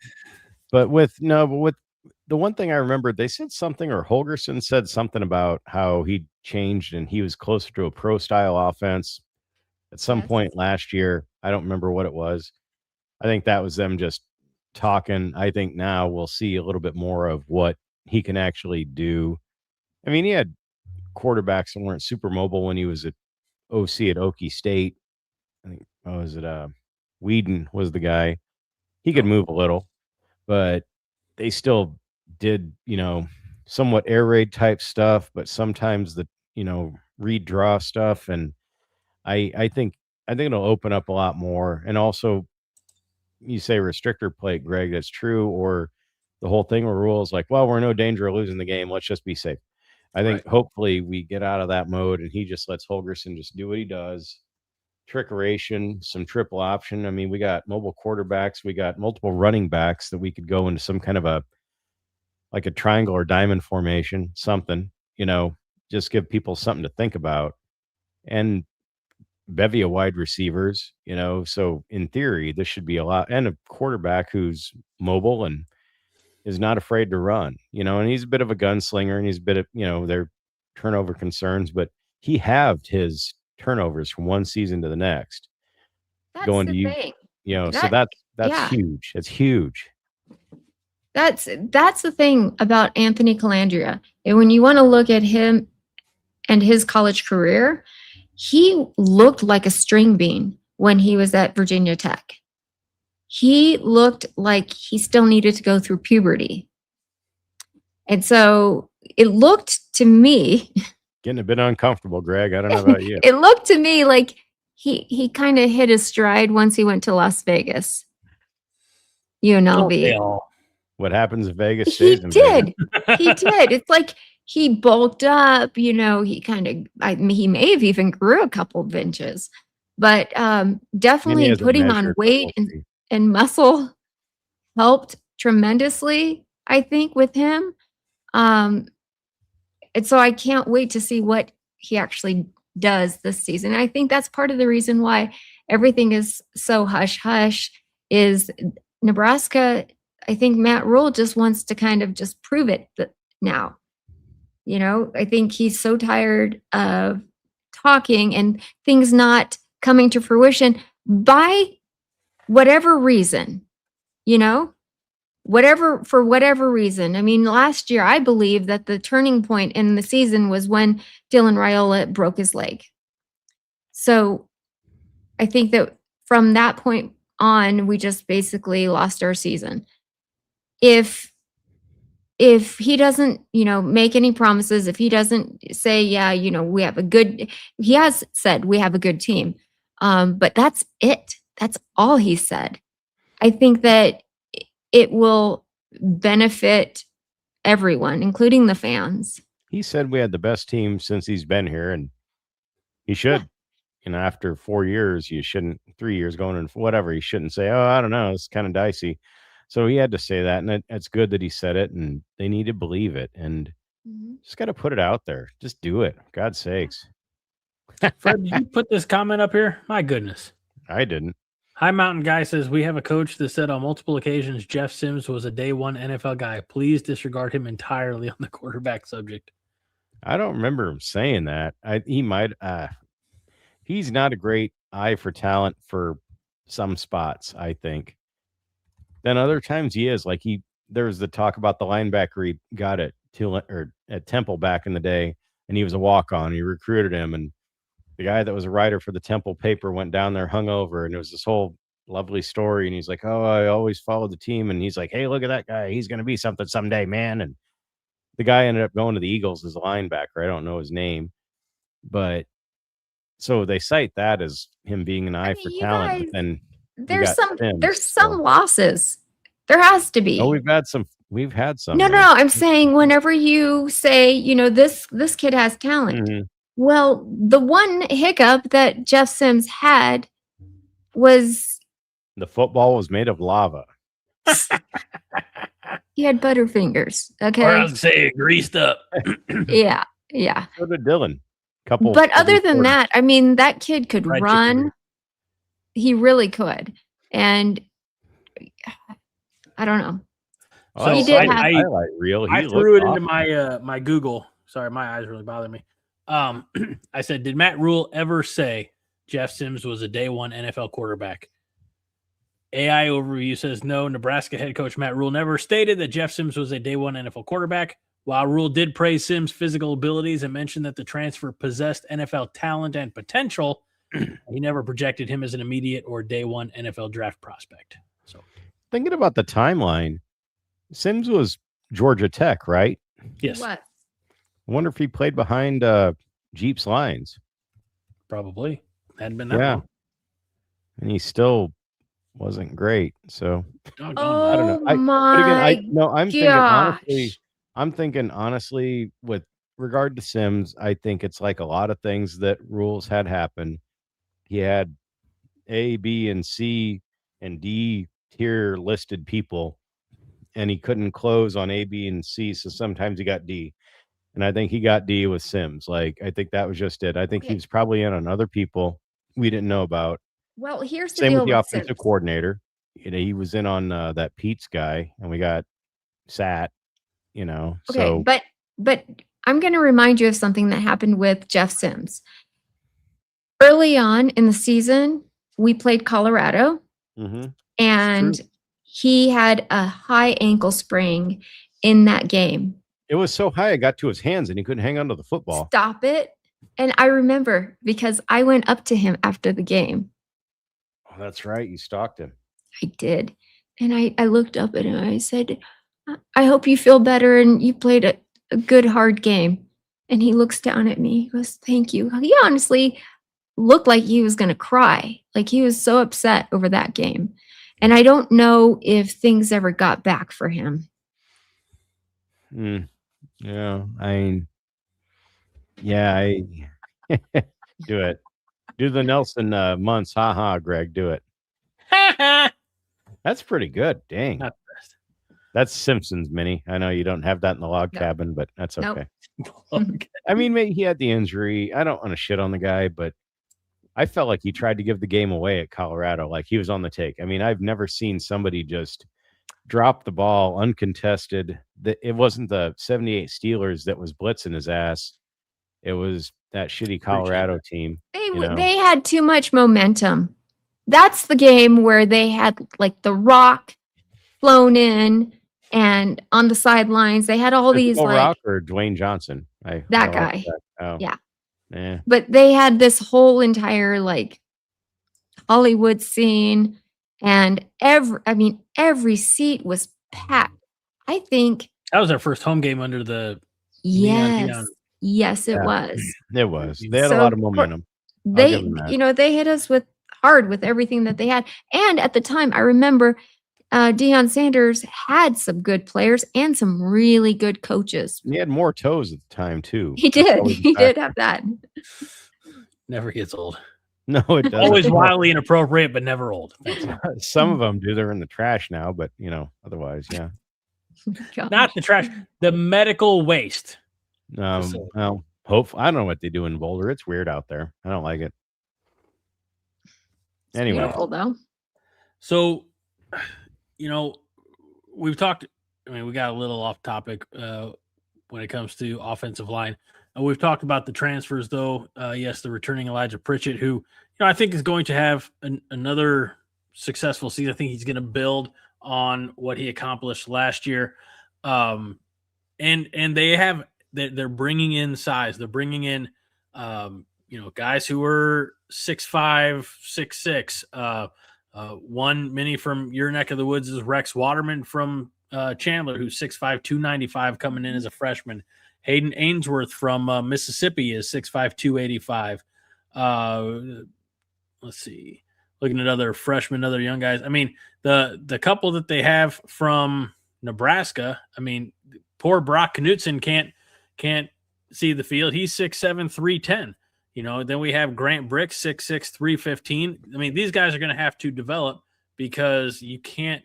But with the one thing I remember, they said something, or Holgerson said something about how he changed and he was closer to a pro style offense at some point last year. I don't remember what it was. I think that was them just talking. I think now we'll see a little bit more of what he can actually do. I mean, he had quarterbacks that weren't super mobile when he was at OC at Okie State. I think, Whedon was the guy. He could move a little, but they still did, somewhat air raid type stuff, but sometimes the, read draw stuff. And I think it'll open up a lot more. And also, you say restrictor plate, Greg, that's true. Or the whole thing where rules like, well, we're in no danger of losing the game. Let's just be safe. I think hopefully we get out of that mode and he just lets Holgerson just do what he does. Trickeration, some triple option. I mean, we got mobile quarterbacks. We got multiple running backs that we could go into some kind of a triangle or diamond formation, something, just give people something to think about. And bevy of wide receivers, so in theory, this should be a lot. And a quarterback who's mobile and is not afraid to run, and he's a bit of a gunslinger and he's a bit of, their turnover concerns, but he halved his turnovers from one season to the next. That's going the to you, thing. So that's huge. It's huge. That's the thing about Anthony Calandria. And when you want to look at him and his college career, he looked like a string bean when he was at Virginia Tech. He looked like he still needed to go through puberty. And so it looked to me getting a bit uncomfortable, Greg. I don't know about you. It looked to me like he kind of hit his stride once he went to Las Vegas. UNLV. What happens in Vegas He stays in did. Vegas. He did. It's like he bulked up, he he may have even grew a couple of inches, but definitely putting on weight and muscle helped tremendously, I think, with him. And so I can't wait to see what he actually does this season. I think that's part of the reason why everything is so hush-hush is Nebraska. I think Matt Rule just wants to kind of just prove it now. I think he's so tired of talking and things not coming to fruition by whatever reason, for whatever reason. I mean, last year, I believe that the turning point in the season was when Dylan Raiola broke his leg. So I think that from that point on, we just basically lost our season. If he doesn't, make any promises, if he doesn't say, he has said we have a good team. But that's it. That's all he said. I think that it will benefit everyone, including the fans. He said we had the best team since he's been here, and he should. After 4 years, 3 years going in, whatever, he shouldn't say, oh, I don't know, it's kind of dicey. So he had to say that, and it's good that he said it, and they need to believe it, and just got to put it out there. Just do it. God's sakes. Fred, did you put this comment up here? My goodness. I didn't. High Mountain Guy says, we have a coach that said on multiple occasions Jeff Sims was a day one NFL guy. Please disregard him entirely on the quarterback subject. I don't remember him saying that. He might. He's not a great eye for talent for some spots, I think. Then other times he is. Like there was the talk about the linebacker he got at Temple back in the day, and he was a walk-on. He recruited him, and the guy that was a writer for the Temple paper went down there hungover, and it was this whole lovely story. And he's like, oh, I always followed the team. And he's like, hey, look at that guy. He's going to be something someday, man. And the guy ended up going to the Eagles as a linebacker. I don't know his name. But so they cite that as him being an eye for talent. But then there's some losses. There has to be. Oh, we've had some. No. I'm saying whenever you say, this kid has talent. Mm-hmm. Well, the one hiccup that Jeff Sims had was the football was made of lava. He had butterfingers. Okay. Or I was say greased up. Yeah. So did Dylan. But other than that, I mean, that kid could run. He really could. And I don't know. Oh, So I he saw did the have- highlight reel. He I looked threw it into awesome. my Google. Sorry, my eyes really bother me. I said, did Matt Rule ever say Jeff Sims was a day one NFL quarterback? AI overview says no. Nebraska head coach Matt Rule never stated that Jeff Sims was a day one NFL quarterback. While Rule did praise Sims' physical abilities and mentioned that the transfer possessed NFL talent and potential, he never projected him as an immediate or day one NFL draft prospect. So Thinking about the timeline, Sims was Georgia Tech, right? yes, What? I wonder if he played behind Jeep's lines. probably hadn't been that Yeah. long. And he still wasn't great. So Doggone I don't know. Oh But again, my I'm thinking honestly, with regard to Sims, I think it's like a lot of things that rules had happen. He had A, B, and C and D tier listed people, and he couldn't close on A, B, and C. So sometimes he got D. And I think he got D with Sims. Like, I think that was just it. I think he Okay. was probably in on other people we didn't know about. Well, here's the Same deal with the with offensive Sims. coordinator. You know, he was in on that Pete's guy, and we got Sat. You know, Okay, so but I'm going to remind you of something that happened with Jeff Sims. Early on in the season, we played Colorado, mhm. and True. he had a high ankle sprain in that game. It was so high, it got to his hands, and he couldn't hang onto the football. Stop it. And I remember because I went up to him after the game. Oh, that's right. You stalked him. I did. And I looked up at him. I said, I hope you feel better and you played a good, hard game. And he looks down at me. He goes, thank you. He honestly looked like he was going to cry. Like he was so upset over that game. And I don't know if things ever got back for him. Yeah, I mean, yeah, I do it. Do the Nelson months. Ha ha, Greg, do it. That's pretty good. Dang. Not the best. That's Simpsons mini. I know you don't have that in the log No. cabin, but that's Nope. okay. Okay. I mean, maybe he had the injury. I don't want to shit on the guy, but I felt like he tried to give the game away at Colorado. Like he was on the take. I mean, I've never seen somebody just drop the ball uncontested. It wasn't the 78 Steelers that was blitzing his ass. It was that shitty Colorado team. They had too much momentum. That's the game where they had like the rock flown in and on the sidelines. They had all these like Rock or Dwayne Johnson. that I like guy. that. Oh. Yeah. Yeah. But they had this whole entire like Hollywood scene, and every seat was packed. I think That was our first home game under the yes, yes, it Yeah. was. It was. They had a lot of momentum. They give them that. they hit us with hard with everything that they had, and at the time, I remember Deion Sanders had some good players and some really good coaches. He had more toes at the time too. He That's did. always a He did factor. have that. never gets old. No, it doesn't. Always wildly inappropriate, but never old. Thanks. Some of them do. They're in the trash now, but otherwise, yeah. Gosh. Not the trash, the medical waste. Well, I don't know what they do in Boulder. It's weird out there. I don't like it. It's Anyway. beautiful though. So, we've talked. I mean, we got a little off topic when it comes to offensive line. We've talked about the transfers, though. Yes, the returning Elijah Pritchett, who I think is going to have another successful season. I think he's going to build on what he accomplished last year. And they're bringing in size. They're bringing in guys who are 6'5", 6'6". One mini from your neck of the woods is Rex Waterman from Chandler, who's 6'5", 295, coming in as a freshman. Hayden Ainsworth from Mississippi is 6'5", 285. Let's see. Looking at other freshmen, other young guys. I mean, the couple that they have from Nebraska, I mean, poor Brock Knutson can't see the field. He's 6'7", 310. Then we have Grant Brick, 6'6", 315. I mean, these guys are going to have to develop because you can't.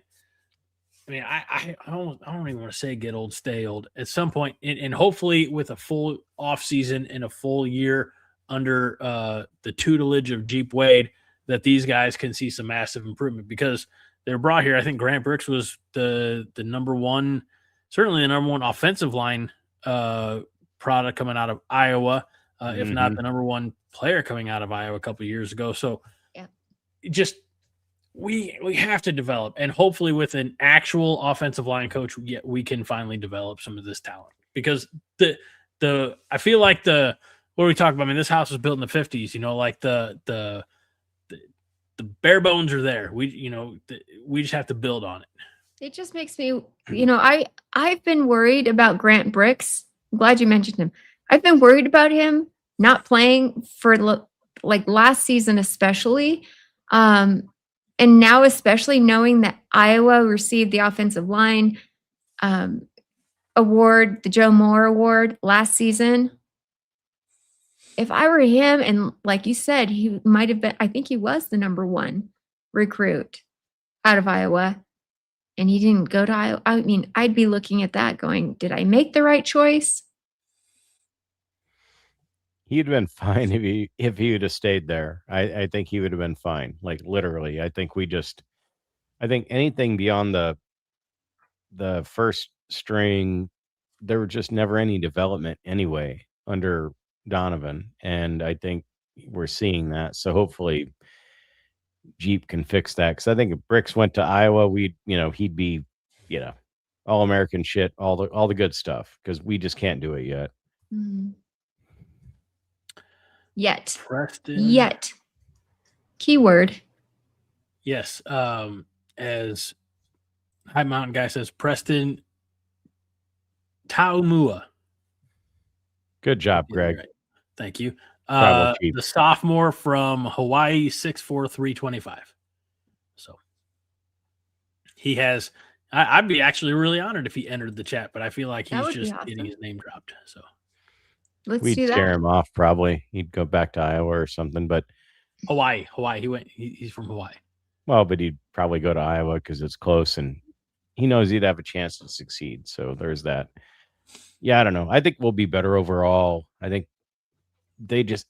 I mean, I don't even want to say get old, stay old. At some point, and hopefully with a full off season and a full year under the tutelage of Geep Wade, that these guys can see some massive improvement because they're brought here. I think Grant Brooks was the number one, certainly the number one offensive line product coming out of Iowa, if not the number one player coming out of Iowa a couple of years ago. So just we have to develop, and hopefully with an actual offensive line coach, we can finally develop some of this talent because I feel like what we talked about. I mean, this house was built in the 50s, like the bare bones are there. We just have to build on it. It just makes me, I've been worried about Grant Brooks. I'm glad you mentioned him. I've been worried about him not playing for like last season, especially. And now, especially knowing that Iowa received the offensive line award, the Joe Moore Award last season. If I were him, and like you said, he might have been, I think he was the number one recruit out of Iowa, and he didn't go to Iowa. I mean, I'd be looking at that going, did I make the right choice? He'd been fine if he would have stayed there. I think he would have been fine. Like literally. I think anything beyond the first string, there was just never any development anyway under Donovan. And I think we're seeing that. So hopefully Geep can fix that. Cause I think if Bricks went to Iowa, he'd be, all American shit, all the good stuff. Cause we just can't do it yet. Mm-hmm. Preston. Yet. Keyword. Yes. As High Mountain Guy says, Preston Taumua. Good job, Greg. Right. Thank you. The sophomore from Hawaii, 6'4", 325. So he has. I'd be actually really honored if he entered the chat, but I feel like he's just getting his name dropped. So We'd do that. Scare him off. Probably he'd go back to Iowa or something. But Hawaii. He's from Hawaii. Well, but he'd probably go to Iowa because it's close, and he knows he'd have a chance to succeed. So there's that. Yeah, I don't know. I think we'll be better overall. I think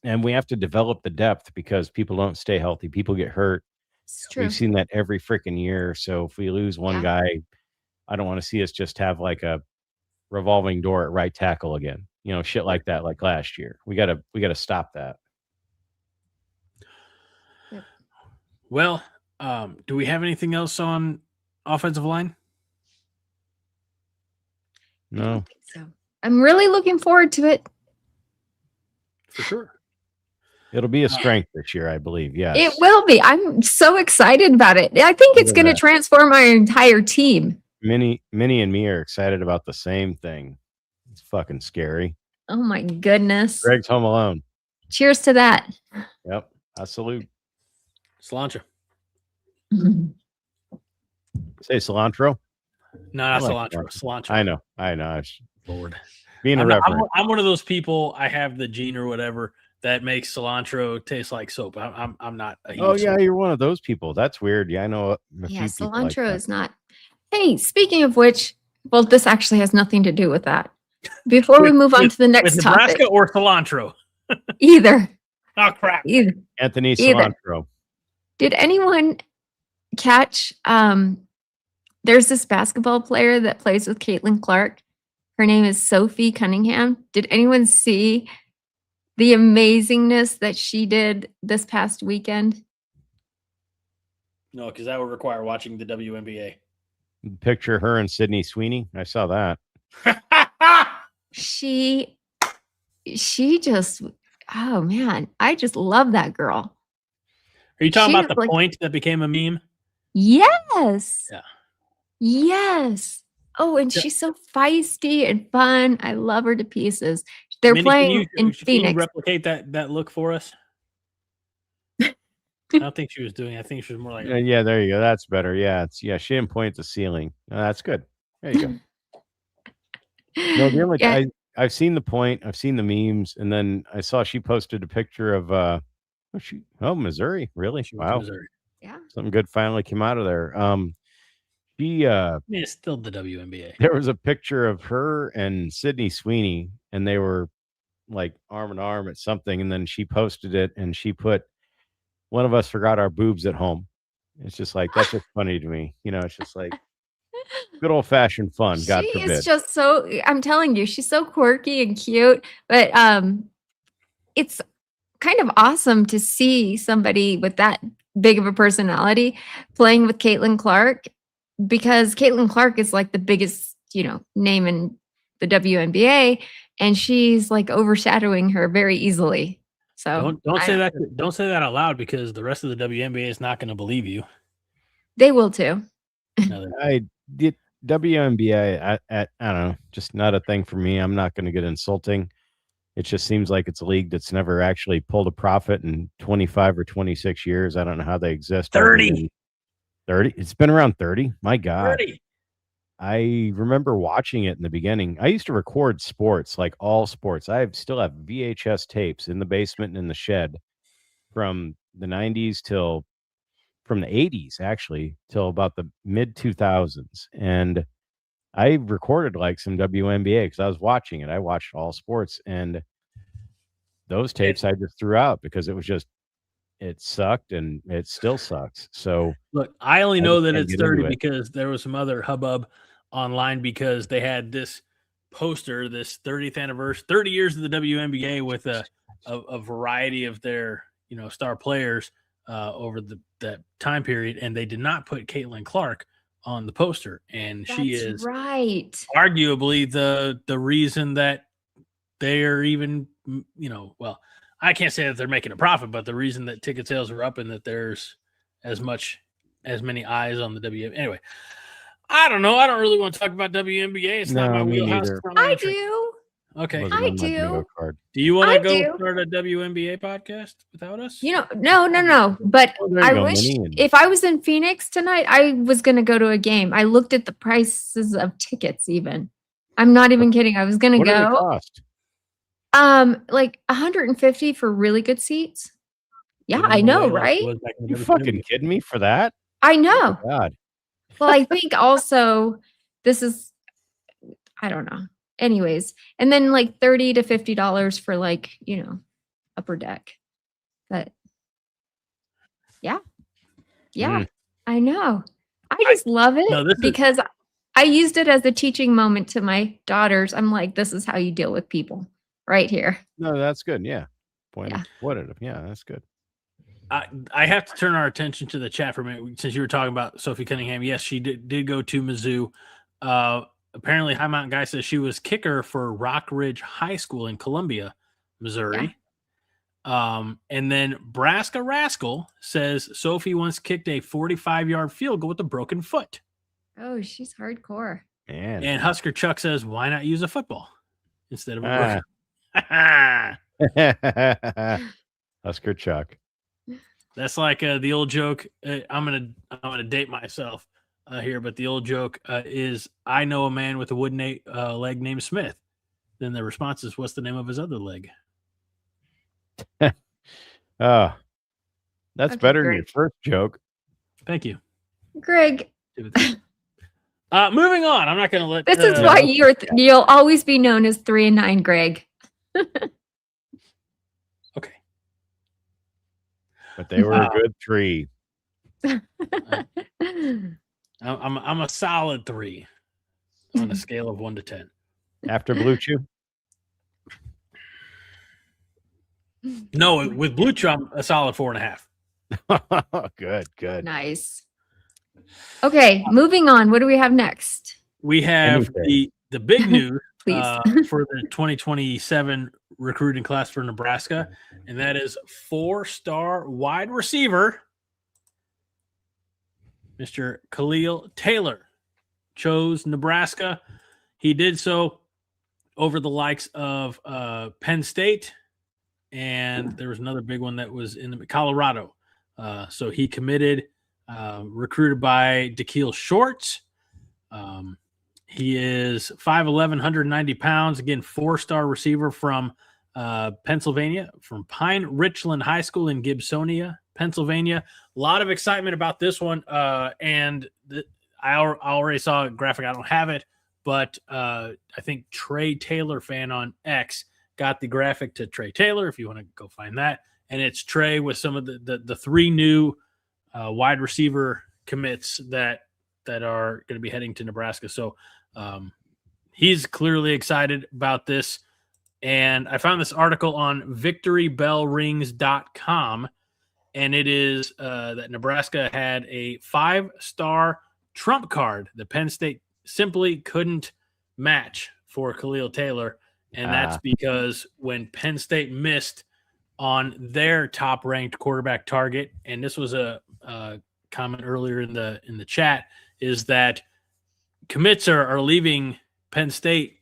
and we have to develop the depth because people don't stay healthy. People get hurt. It's true. We've seen that every freaking year. So if we lose one guy, I don't want to see us just have like a revolving door at right tackle again. Shit like that, like last year. We gotta stop that. Yep. Well, do we have anything else on offensive line? No. I don't think so. I'm really looking forward to it. For sure. It'll be a strength this year, I believe. Yes. It will be. I'm so excited about it. I think it's going to transform our entire team. Minnie and me are excited about the same thing. It's fucking scary. Oh my goodness. Greg's home alone. Cheers to that. Yep. I salute. Cilantro. Say cilantro? No, not cilantro. Cilantro. I know. Lord. Being a reverend. I'm one of those people. I have the gene or whatever that makes cilantro taste like soap. I'm not a huge soap. You're one of those people. That's weird. Yeah, I know. Cilantro is not. Hey, speaking of which, well, this actually has nothing to do with that. Before we move on to the next with topic. Nebraska or cilantro? Either. Oh, crap. Either. Anthony Cilantro. Did anyone catch there's this basketball player that plays with Caitlin Clark. Her name is Sophie Cunningham. Did anyone see the amazingness that she did this past weekend? No, because that would require watching the WNBA. Picture her and Sydney Sweeney. I saw that. She just, oh man, I just love that girl. Are you talking about the point that became a meme? Yes. Yeah. Yes. Oh, and she's so feisty and fun. I love her to pieces. They're Minnie, playing in Phoenix. Can you replicate that look for us? I don't think she was doing it. I think she was more like yeah, there you go. That's better. Yeah, she didn't point at the ceiling. That's good. There you go. No, the only I've seen the point, I've seen the memes, and then I saw she posted a picture of Missouri. Really? Wow. Missouri. Yeah. Something good finally came out of there. It's still the WNBA. There was a picture of her and Sydney Sweeney, and they were like arm in arm at something, and then she posted it and she put one of us forgot our boobs at home. It's just like, that's just funny to me. It's just like good old fashioned fun. God She forbid. is just so, I'm telling you, she's so quirky and cute, but it's kind of awesome to see somebody with that big of a personality playing with Caitlin Clark, because Caitlin Clark is like the biggest, name in the WNBA, and she's like overshadowing her very easily. So don't say that. Don't say that out loud, because the rest of the WNBA is not going to believe you. They will too. I did WNBA. I don't know, just not a thing for me. I'm not going to get insulting. It just seems like it's a league that's never actually pulled a profit in 25 or 26 years. I don't know how they exist. 30. 30. It's been around 30. My God. 30. I remember watching it in the beginning. I used to record sports, like all sports. I still have VHS tapes in the basement and in the shed from the 90s from the 80s, actually, till about the mid 2000s. And I recorded like some WNBA because I was watching it. I watched all sports, and those tapes I just threw out because it sucked, and it still sucks. So look, I only know that it's 30 it. because there was some other hubbub online, because they had this poster, this 30th anniversary, 30 years of the WNBA, with a variety of their star players over that time period, and they did not put Caitlin Clark on the poster, and she is right, arguably the reason that they are even well, I can't say that they're making a profit, but the reason that ticket sales are up and that there's as many eyes on the WNBA. Anyway, I don't know. I don't really want to talk about WNBA. It's not my wheelhouse. I do. Okay. I do. Do you want to go start a WNBA podcast without us? No. But I wish if I was in Phoenix tonight, I was going to go to a game. I looked at the prices of tickets even. I'm not even kidding. I was going to go. What did it cost? Like 150 for really good seats. Yeah, I know, right? You fucking kidding me for that? I know. Oh, God. Well, I think also this is, I don't know. Anyways, and then like $30 to $50 for like, upper deck. But yeah, I know. I just love it because I used it as a teaching moment to my daughters. I'm like, this is how you deal with people right here. No, that's good. Yeah. Yeah, that's good. I have to turn our attention to the chat for a minute, since you were talking about Sophie Cunningham. Yes, she did go to Mizzou. Apparently, High Mountain Guy says she was kicker for Rock Ridge High School in Columbia, Missouri. Yeah. And then Nebraska Rascal says Sophie once kicked a 45-yard field goal with a broken foot. Oh, she's hardcore. Man. And Husker Chuck says, why not use a football instead of a broken? Husker Chuck. That's like the old joke. I'm gonna date myself here, but the old joke is, I know a man with a wooden leg named Smith. Then the response is, what's the name of his other leg? Oh, that's better than your first joke. Thank you, Greg. Moving on. I'm not going to let. This is why you'll always be known as 3 and 9, Greg. Okay. But they were a good 3. I'm a solid 3 on a scale of 1 to 10. After Blue Chew? No, with Blue Chew, I'm a solid 4.5. Good. Nice. Okay, moving on. What do we have next? We have the big news for the 2027 recruiting class for Nebraska, and that is 4-star wide receiver Mr. Khalil Taylor chose Nebraska. He did so over the likes of Penn State, and there was another big one that was in Colorado. So he committed, recruited by DeKeel Shorts. He is 5'11", 190 pounds. Again, 4-star receiver from Pennsylvania, from Pine Richland High School in Gibsonia, Pennsylvania. A lot of excitement about this one. I already saw a graphic. I don't have it, but I think Trey Taylor fan on X got the graphic to Trey Taylor, if you want to go find that. and it's Trey with some of the three new wide receiver commits that are going to be heading to Nebraska. So he's clearly excited about this. And I found this article on victorybellrings.com, and it is that Nebraska had a 5-star trump card that Penn State simply couldn't match for Khalil Taylor. And that's because when Penn State missed on their top-ranked quarterback target, and this was a comment earlier in the chat, is that commits are leaving Penn State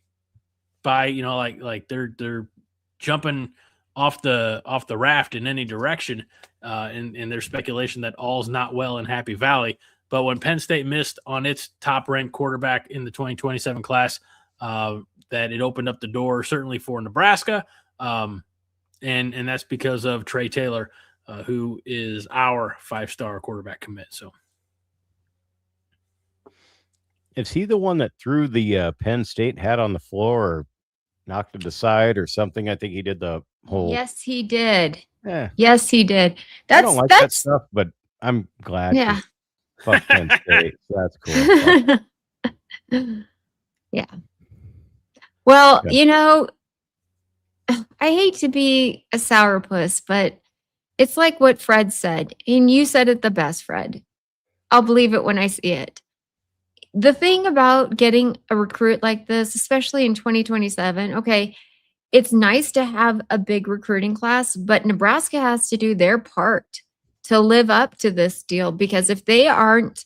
by, like they're jumping off the raft in any direction, in their speculation that all's not well in Happy Valley. But when Penn State missed on its top-ranked quarterback in the 2027 class, that it opened up the door certainly for Nebraska, and that's because of Trey Taylor, who is our 5-star quarterback commit. So, is he the one that threw the Penn State hat on the floor or knocked it aside or something? I think he did the whole. Yes, he did. Yeah. Yes, he did. I don't like that stuff, but I'm glad. Yeah. Fuck Penn State. That's cool. Yeah. Well, Okay. I hate to be a sourpuss, but it's like what Fred said, and you said it the best, Fred. I'll believe it when I see it. The thing about getting a recruit like this, especially in 2027, okay, it's nice to have a big recruiting class, but Nebraska has to do their part to live up to this deal, because if they aren't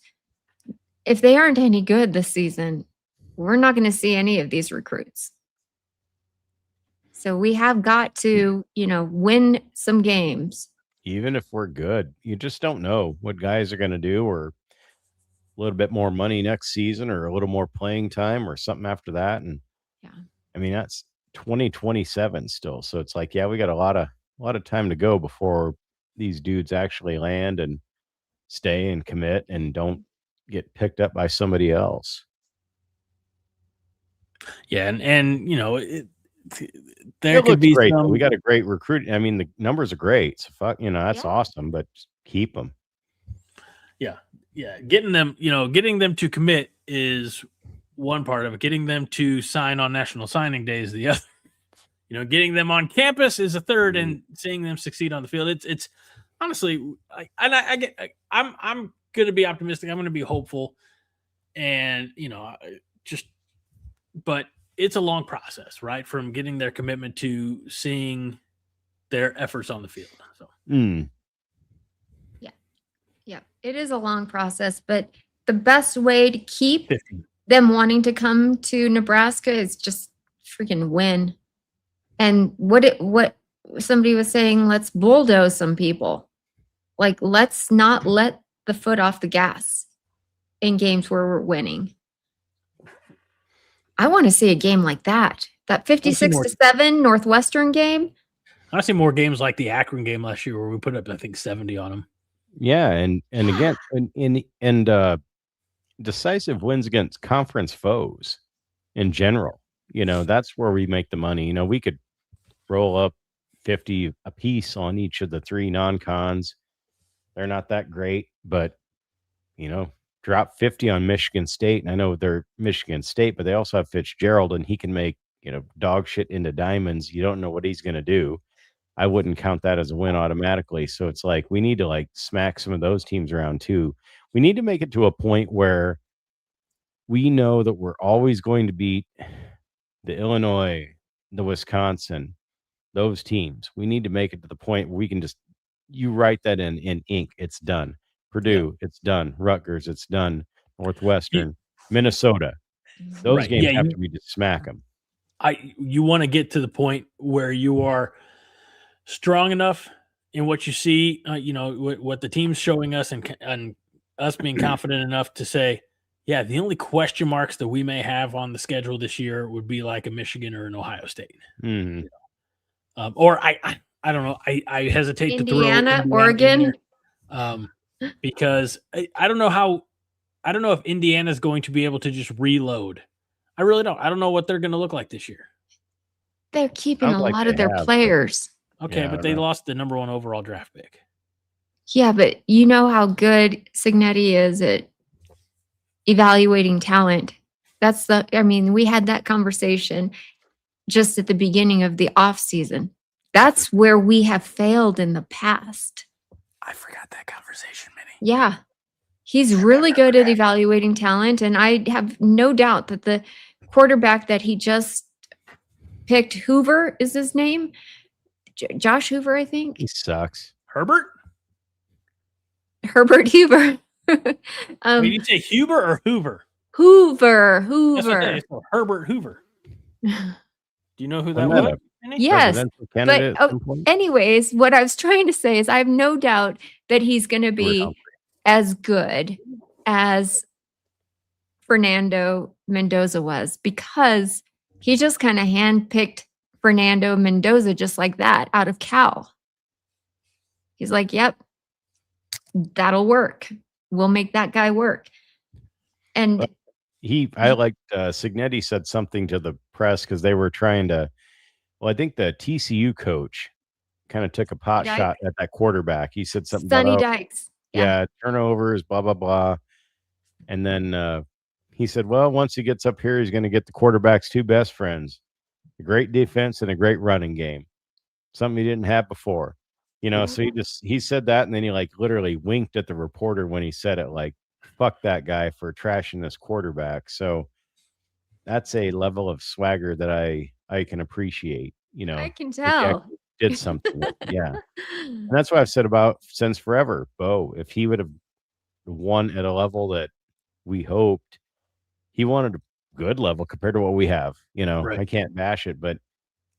any good this season, we're not going to see any of these recruits. So we have got to, win some games. Even if we're good, you just don't know what guys are going to do, or a little bit more money next season, or a little more playing time, or something after that. And Yeah. I mean, that's 2027 still. So it's like, yeah, we got a lot of time to go before these dudes actually land and stay and commit and don't get picked up by somebody else. Yeah. And there It could looks be great. some, We got a great recruit. I mean, the numbers are great. So that's Yeah. awesome, but keep them. yeah, getting them to commit is one part of it. Getting them to sign on National Signing Day is the other. Getting them on campus is a third, and seeing them succeed on the field. It's honestly, I'm going to be optimistic. I'm going to be hopeful, and but it's a long process, right? From getting their commitment to seeing their efforts on the field. So. Yeah, it is a long process, but the best way to keep 50. them wanting to come to Nebraska is just freaking win. And what somebody was saying, let's bulldoze some people. Like, let's not let the foot off the gas in games where we're winning. I want to see a game like that. That 56-7 Northwestern game. I see more games like the Akron game last year where we put up, I think, 70 on them. Yeah, and again, and decisive wins against conference foes in general. That's where we make the money. We could roll up 50 a piece on each of the 3 non-cons. They're not that great, but drop 50 on Michigan State. And I know they're Michigan State, but they also have Fitzgerald, and he can make dog shit into diamonds. You don't know what he's going to do. I wouldn't count that as a win automatically. So it's like, we need to smack some of those teams around too. We need to make it to a point where we know that we're always going to beat the Illinois, the Wisconsin, those teams. We need to make it to the point where we can you write that in ink. It's done. Purdue, it's done. Rutgers, it's done. Northwestern, Minnesota. Those games have to be to smack them. You want to get to the point where you are strong enough in what you see, what the team's showing us, and us being confident enough to say, yeah, the only question marks that we may have on the schedule this year would be like a Michigan or an Ohio State. Mm-hmm. Or I don't know. I hesitate to throw Indiana, Oregon, because I don't know if Indiana's going to be able to just reload. I really don't. I don't know what they're going to look like this year. They're keeping a lot of their players. Okay, Yeah, but they lost the number 1 overall draft pick. Yeah, but you know how good Signetti is at evaluating talent. We had that conversation just at the beginning of the off season. That's where we have failed in the past. I forgot that conversation, Minnie. Yeah. He's really good at evaluating talent. And I have no doubt that the quarterback that he just picked, Hoover is his name. Josh Hoover, I think. He sucks. Herbert? Herbert Hoover. Did you say Huber or Hoover? Hoover. That's what they call Herbert Hoover. Do you know who that Wasn't was? that Minnie? Yes. Presidential candidate at some point? Anyways, what I was trying to say is I have no doubt that he's going to be as good as Fernando Mendoza was, because he just kind of handpicked Fernando Mendoza just like that out of Cal. He's like, yep, that'll work. We'll make that guy work. And I liked Signetti said something to the press because they were trying to, I think the TCU coach kind of took a pot Dyke? shot at that quarterback. He said something Sonny about, Dykes. yeah, turnovers, blah, blah, blah. And then he said, well, once he gets up here, he's going to get the quarterback's 2 best friends, a great defense and a great running game, something he didn't have before. So he said that, and then he like literally winked at the reporter when he said it, like, fuck that guy for trashing this quarterback. So that's a level of swagger that I can appreciate, I can if he tell. actually did something with it. Yeah. And that's what I've said about since forever, Bo. If he would have won at a level that we hoped, he wanted a good level compared to what we have. Right. I can't bash it, but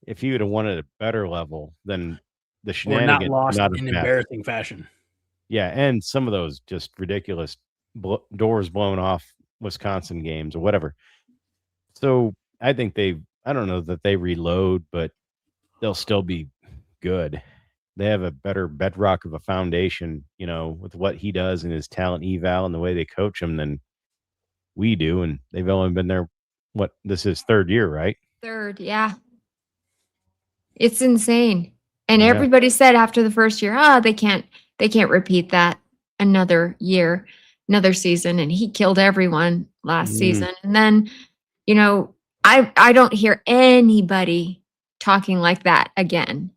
if he would have won at a better level, then the Or shenanigans not lost would not have in mattered. embarrassing fashion. Yeah, and some of those just ridiculous doors blown off Wisconsin games or whatever. So I think I don't know that they reload, but they'll still be good. They have a better bedrock of a foundation, with what he does and his talent eval and the way they coach him than we do. And they've only been there, this is 3rd year, right? 3rd, yeah. It's insane. And Yeah. everybody said after the first year, they can't repeat that another year, another season. And he killed everyone last season. And then, I don't hear anybody talking like that again.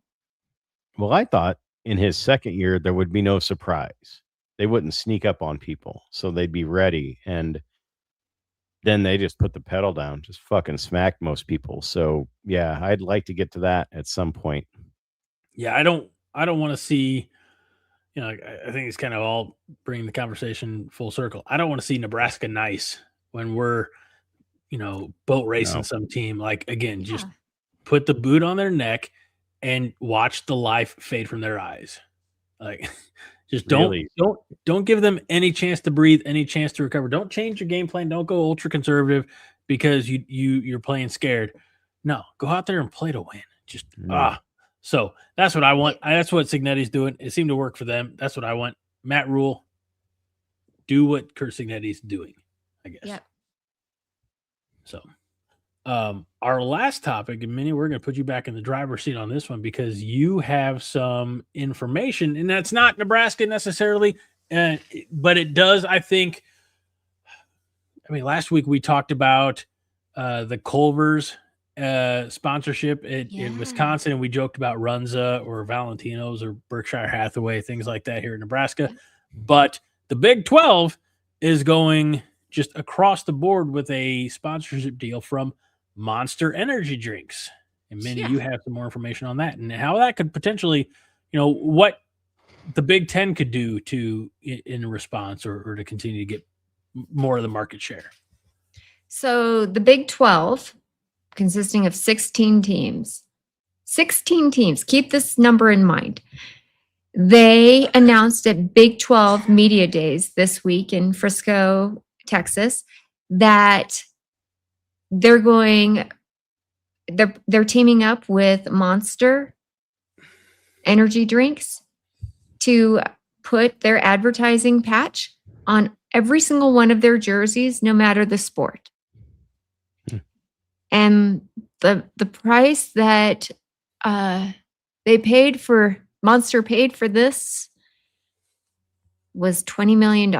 Well, I thought in his 2nd year, there would be no surprise. They wouldn't sneak up on people. So they'd be ready. And then they just put the pedal down, just fucking smacked most people. So yeah, I'd like to get to that at some point. Yeah, I don't want to see, I think it's kind of all bringing the conversation full circle. I don't want to see Nebraska nice when we're, boat racing some team. Like, again, just put the boot on their neck and watch the life fade from their eyes. Like, just don't give them any chance to breathe, any chance to recover. Don't change your game plan. Don't go ultra conservative because you're playing scared. No, go out there and play to win. Just So that's what I want. That's what Signetti's doing. It seemed to work for them. That's what I want. Matt Rule, do what Kurt Signetti's doing, I guess. Yep. So our last topic, and Minnie, we're going to put you back in the driver's seat on this one because you have some information, and that's not Nebraska necessarily, but it does, I think. Last week we talked about the Culver's sponsorship in Wisconsin, and we joked about Runza or Valentino's or Berkshire Hathaway, things like that here in Nebraska. But the Big 12 is going just across the board with a sponsorship deal from Monster Energy Drinks. And Minnie, you have some more information on that and how that could potentially, what the Big 10 could do in response or to continue to get more of the market share. So the Big 12, consisting of 16 teams, keep this number in mind. They announced at Big 12 Media Days this week in Frisco, Texas, that they're teaming up with Monster Energy Drinks to put their advertising patch on every single one of their jerseys, no matter the sport. And the price that Monster paid for this was $20 million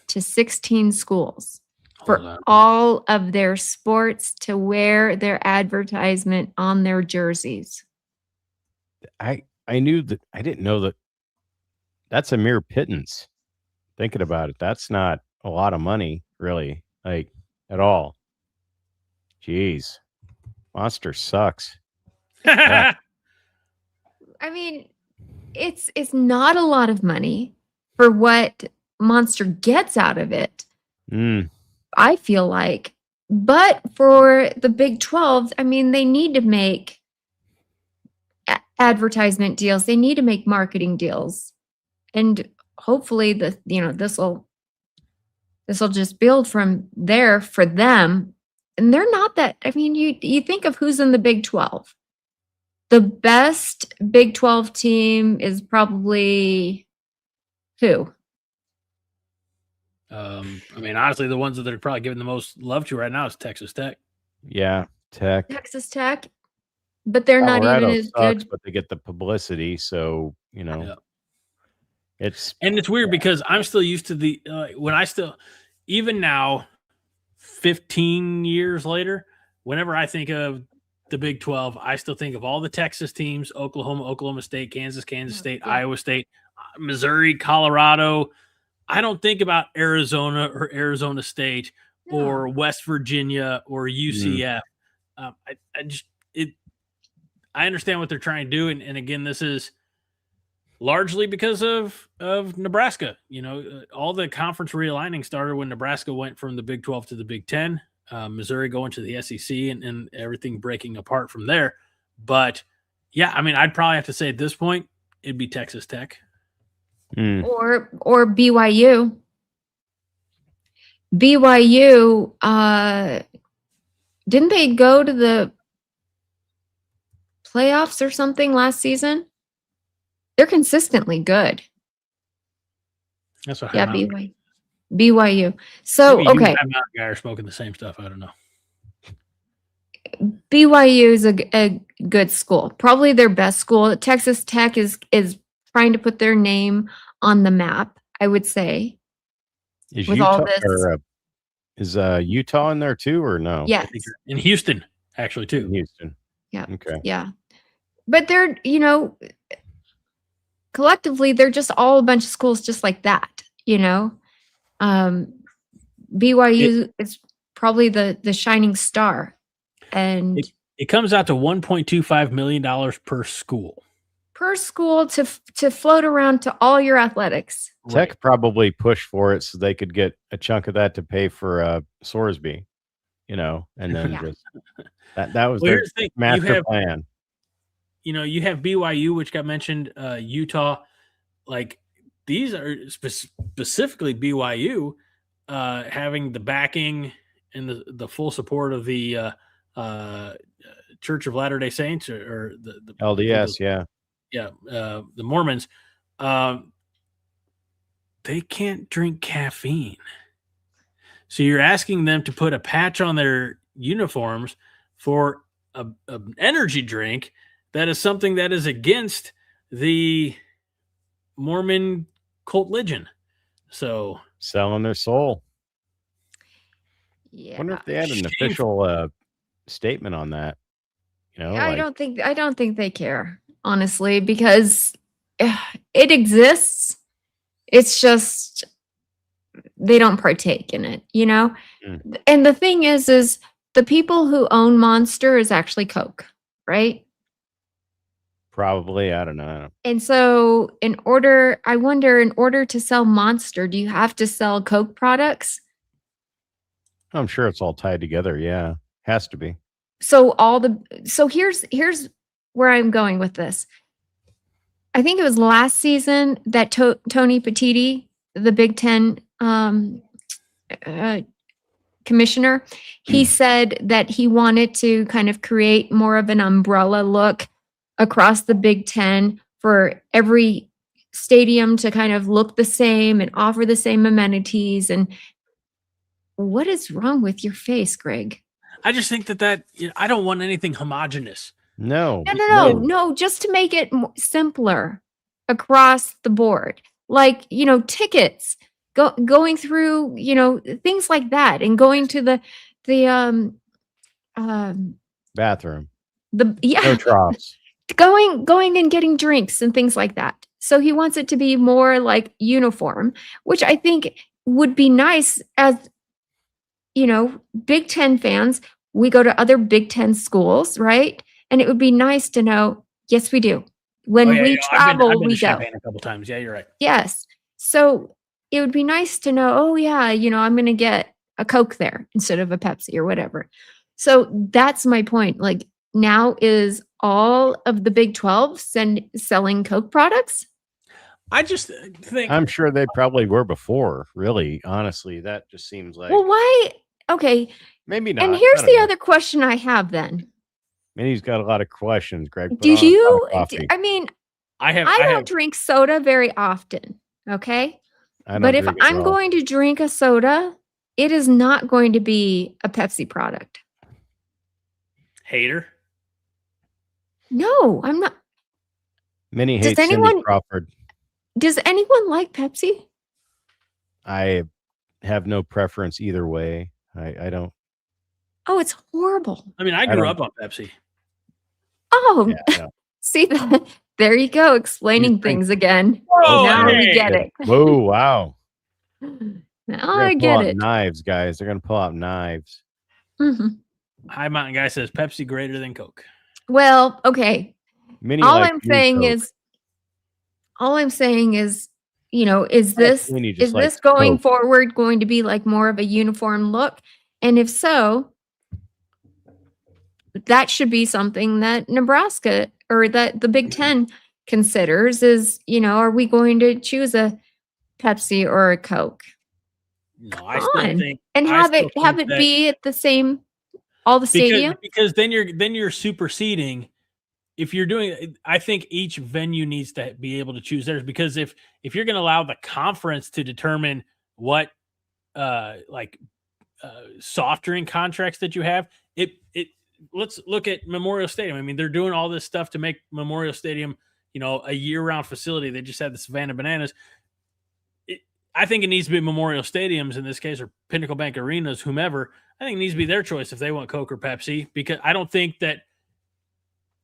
to 16 schools Hold for on. all of their sports to wear their advertisement on their jerseys. I knew that. I didn't know that. That's a mere pittance. Thinking about it, that's not a lot of money, really, like at all. Jeez, Monster sucks. Yeah. I mean, it's not a lot of money for what Monster gets out of it. Mm, I feel like, but for the Big 12, I mean, they need to make advertisement deals. They need to make marketing deals, and hopefully, this will just build from there for them. And they're not that. I mean, you think of who's in the Big 12. The best Big 12 team is probably who? I mean, honestly, the ones that they're probably giving the most love to right now is Texas Tech. yeah, Tech. Texas Tech. But they're not Colorado even as sucks, good. but they get the publicity, so Yeah. it's And it's weird because I'm still used to the even now, 15 years later, whenever I think of the Big 12, I still think of all the Texas teams: Oklahoma State, Kansas State, Yeah. Iowa State, Missouri, Colorado. I don't think about Arizona or Arizona State or West Virginia or UCF. I understand what they're trying to do, and again, this is largely because of Nebraska. All the conference realigning started when Nebraska went from the Big 12 to the Big 10. Missouri going to the SEC and everything breaking apart from there. But yeah, I mean, I'd probably have to say at this point it'd be Texas Tech. Or BYU. BYU, didn't they go to the playoffs or something last season? They're consistently good. That's what. Yeah, BYU. So maybe okay, you and that guy are smoking the same stuff. I don't know. BYU is a good school, probably their best school. Texas Tech is trying to put their name on the map, I would say. is with Utah all this. is Utah in there too, or no? Yes. In Houston, actually, too. In Houston. Yeah. Okay. Yeah. But they're, collectively, they're just all a bunch of schools just like that, BYU is probably the shining star. And it comes out to $1.25 million per school. Per school to float around to all your athletics. Tech probably pushed for it so they could get a chunk of that to pay for Sorsby, and then Yeah. just that was Well, their here's the thing. master plan. You have BYU, which got mentioned, Utah. Like, these are specifically BYU having the backing and the full support of the Church of Latter-day Saints or the LDS, the Mormons. They can't drink caffeine. So you're asking them to put a patch on their uniforms for an energy drink that is something that is against the Mormon cult religion. So selling their soul. Yeah. Wonder if they had an official statement on that. I don't think they care, honestly, because it exists. It's just they don't partake in it, And the thing is the people who own Monster is actually Coke, right? Probably, I don't know. And so in order to sell Monster, do you have to sell Coke products? I'm sure it's all tied together. Yeah, has to be. So here's where I'm going with this. I think it was last season that Tony Petitti, the Big Ten commissioner, he said that he wanted to kind of create more of an umbrella look across the Big Ten for every stadium to kind of look the same and offer the same amenities. And what is wrong with your face, Greg? I just think that I don't want anything homogenous. No. No, just to make it simpler across the board. Like, tickets, going through, things like that, and going to the Bathroom. yeah, No troughs. going and getting drinks and things like that. So he wants it to be more like uniform, which I think would be nice as, Big Ten fans. We go to other Big Ten schools, right? And it would be nice to know, yes, we do. When we travel, I've been we to go. Champaign a couple times. Yeah, you're right. Yes. So it would be nice to know, oh yeah, I'm going to get a Coke there instead of a Pepsi or whatever. So that's my point. Like, now is all of the Big 12 selling Coke products? I just think I'm sure they probably were before. Really, honestly, that just seems like. Well, why? Okay. Maybe not. And here's the other question I have then. Minnie's got a lot of questions, Greg. Do you? Coffee. I mean, I don't drink soda very often. Okay. But if I'm going to drink a soda, it is not going to be a Pepsi product. Hater. No, I'm not. Minnie hates Cindy Crawford. Does anyone like Pepsi? I have no preference either way. I don't. Oh, it's horrible. I mean, I grew up on Pepsi. Oh, yeah. See that? There you go, explaining things again. Whoa, now we get it. Whoa, wow. Now I get it. Knives, guys. They're going to pull out knives. Mm-hmm. High Mountain Guy says Pepsi greater than Coke. Well, okay. Minnie all I'm saying is, is this going forward going to be like more of a uniform look? And if so, that should be something that Nebraska or that the Big Ten considers is, are we going to choose a Pepsi or a Coke? No, I still think, and have it be at the same, all the stadium. Because then you're superseding. If you're doing, I think each venue needs to be able to choose theirs, because if you're going to allow the conference to determine what soft drink contracts that you have, let's look at Memorial Stadium. I mean, they're doing all this stuff to make Memorial Stadium, a year-round facility. They just had the Savannah Bananas. I think it needs to be Memorial Stadiums in this case, or Pinnacle Bank Arenas, whomever. I think it needs to be their choice if they want Coke or Pepsi, because I don't think that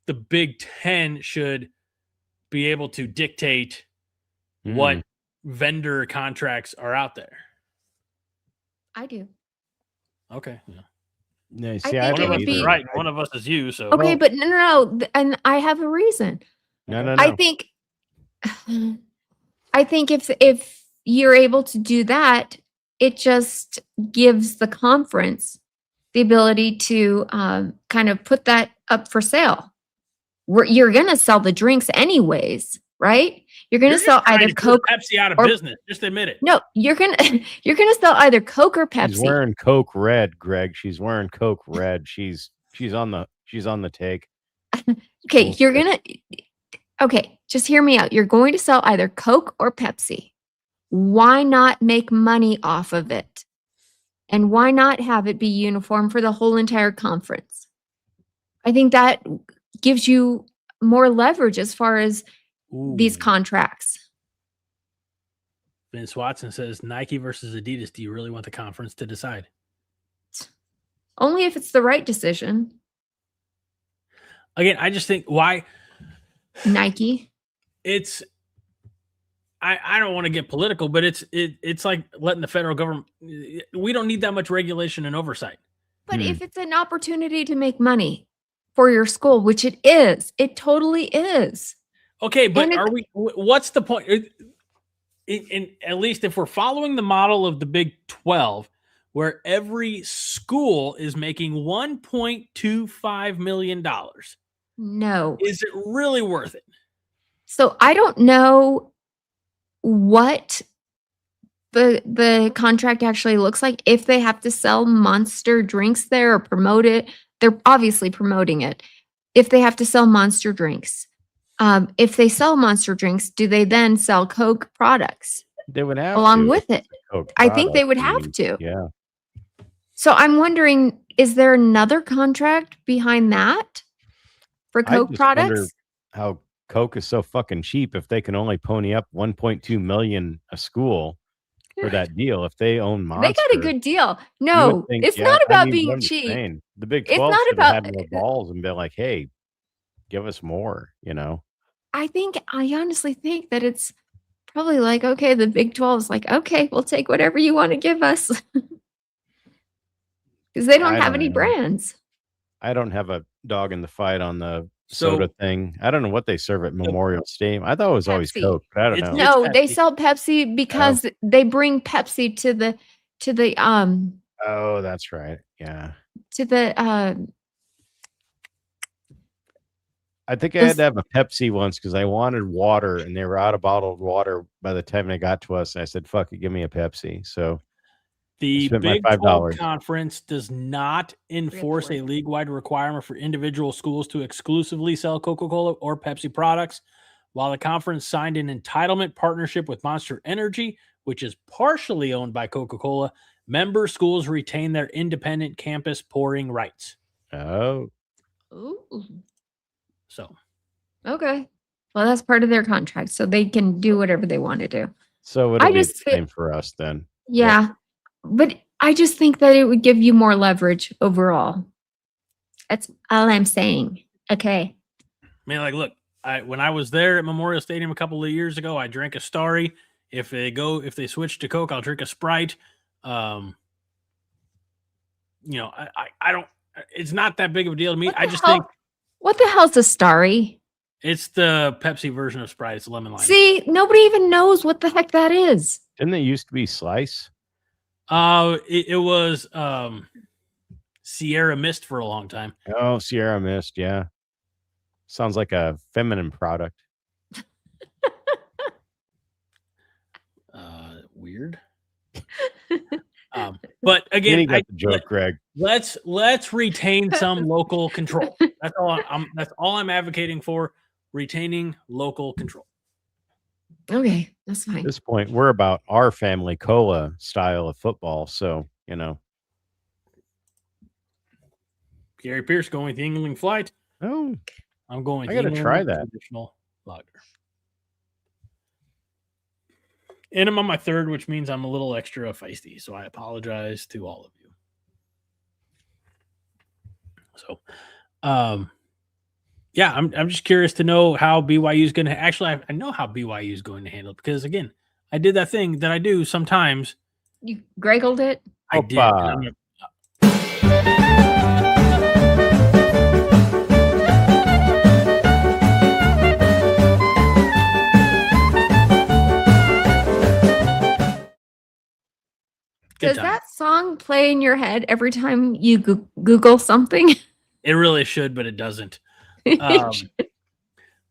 the Big Ten should be able to dictate what vendor contracts are out there. I do. Okay. Yeah. No, see, I think it would be right. One of us is you. So okay, but no, and I have a reason. No. I think if you're able to do that, it just gives the conference the ability to kind of put that up for sale. You're going to sell the drinks anyways, right? You're going to sell either Coke, Pepsi out of business. Just admit it. No, you're going to sell either Coke or Pepsi. She's wearing Coke Red, Greg. She's wearing Coke Red. She's on the take. Okay, okay, just hear me out. You're going to sell either Coke or Pepsi. Why not make money off of it? And why not have it be uniform for the whole entire conference? I think that gives you more leverage as far as these contracts. Vince Watson says Nike versus Adidas. Do you really want the conference to decide? Only if it's the right decision. Again, I just think why Nike. It's I don't want to get political, but it's like letting the federal government. We don't need that much regulation and oversight. But if it's an opportunity to make money for your school, which it is, it totally is. Okay, but what's the point? In at least if we're following the model of the Big 12, where every school is making $1.25 million. No. Is it really worth it? So I don't know what the contract actually looks like. If they have to sell Monster drinks there or promote it, they're obviously promoting it. If they have to sell Monster drinks, if they sell Monster drinks, do they then sell Coke products? They would have along to. with it. I think they would have to. Yeah. So I'm wondering, is there another contract behind that for I Coke just wonder products. how Coke is so fucking cheap if they can only pony up 1.2 million a school for that deal. If they own They got a Monster, good deal. you would No, think, it's yeah, not I about mean, being but I'm just cheap. saying, the Big It's 12 not should have about. had more balls and been like, hey, give us more, you know? I honestly think that it's probably like, okay, the Big 12 is like, okay, we'll take whatever you want to give us. Because they don't I have don't any know. brands. I don't have a dog in the fight on the So- soda thing. I don't know what they serve at Memorial Stadium. I thought it was always Pepsi. Coke, but I don't It's- know. No, they Pepsi. sell Pepsi because they bring Pepsi to the Oh, that's right. Yeah. I think I had This- to have a Pepsi once because I wanted water and they were out of bottled water by the time they got to us. I said, fuck it, give me a Pepsi. So The spent my Big 12 $5. conference does not enforce a work. league-wide requirement for individual schools to exclusively sell Coca-Cola or Pepsi products. While the conference signed an entitlement partnership with Monster Energy, which is partially owned by Coca-Cola, member schools retain their independent campus pouring rights. Oh, Ooh, So okay. Well, that's part of their contract, so they can do whatever they want to do. so it'll I be the just thi- same for us then. Yeah. But I just think that it would give you more leverage overall. That's all I'm saying. Okay. I mean, like, look, when I was there at Memorial Stadium a couple of years ago, I drank a Starry. If they switch to Coke, I'll drink a Sprite. I don't. It's not that big of a deal to me. I just think What the hell's a Starry? it's the Pepsi version of Sprite. It's lemon lime. See, nobody even knows what the heck that is. Didn't they used to be Slice? It was Sierra Mist for a long time. Oh, Sierra Mist. Yeah. Sounds like a feminine product. Weird. But Then again, you got the joke, Greg. let's retain some local control. That's all I'm advocating for, retaining local control. Okay, that's At fine. this point, we're about our family cola style of football. So, you know. Gary Pierce going with the Yingling Flight. Oh, I'm going. I gotta Yingling try that. Traditional lager. And I'm on my third, which means I'm a little extra feisty. So I apologize to all of you. So, yeah, I'm just curious to know how BYU is going to actually. I know how BYU is going to handle it because again, I did that thing that I do sometimes. You Greggled it? I did. Opa. Does that song play in your head every time you Google something? It really should, but it doesn't.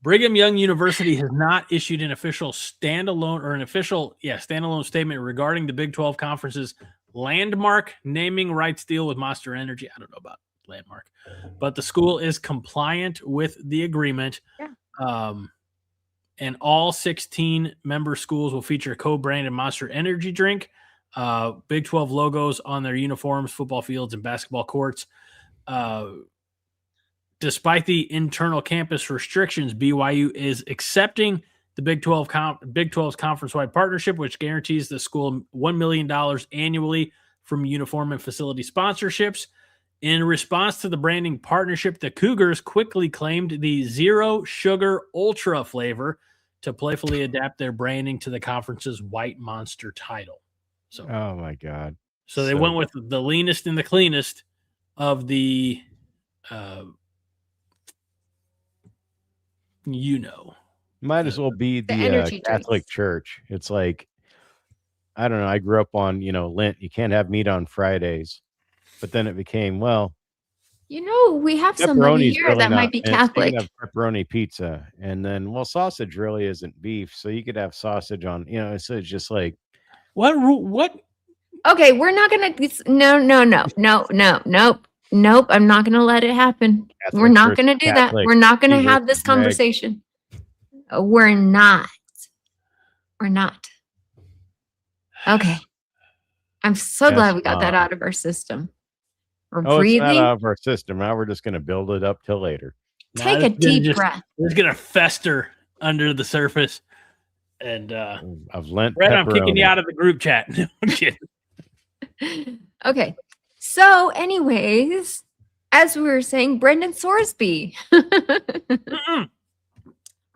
Brigham Young University has not issued an official standalone statement regarding the Big 12 Conference's landmark naming rights deal with Monster Energy. I don't know about landmark, but the school is compliant with the agreement. Yeah. And all 16 member schools will feature a co-branded Monster Energy drink, Big 12 logos on their uniforms, football fields, and basketball courts. Despite the internal campus restrictions, BYU is accepting the Big 12's conference-wide partnership, which guarantees the school $1 million annually from uniform and facility sponsorships. In response to the branding partnership, the Cougars quickly claimed the Zero Sugar Ultra flavor to playfully adapt their branding to the conference's White Monster title. So, oh my God. So they went with the leanest and the cleanest of the might as well be the energy Catholic drinks. Church. It's like, I don't know. I grew up on, Lent. You can't have meat on Fridays, but then it became, well, we have somebody pepperoni's here really that not might be meant. You Catholic. can have pepperoni pizza, and then, well, sausage really isn't beef, so you could have sausage on, so it's just like, what? Okay, we're not gonna. Nope. I'm not gonna let it happen. Catholic We're not versus gonna do that. Catholic, We're not gonna Steve have this versus Greg. conversation. We're not. We're not. Okay. I'm so Yes, glad we got that Mom. out of our system. We're Oh, breathing. it's not out of our system. Now we're just going to build it up till later. Take a deep breath. It's gonna fester under the surface. And I've lent Brett, I'm kicking you pepperoni. out of the group chat. No, I'm kidding. Okay. So, anyways, as we were saying, Brendan Sorsby.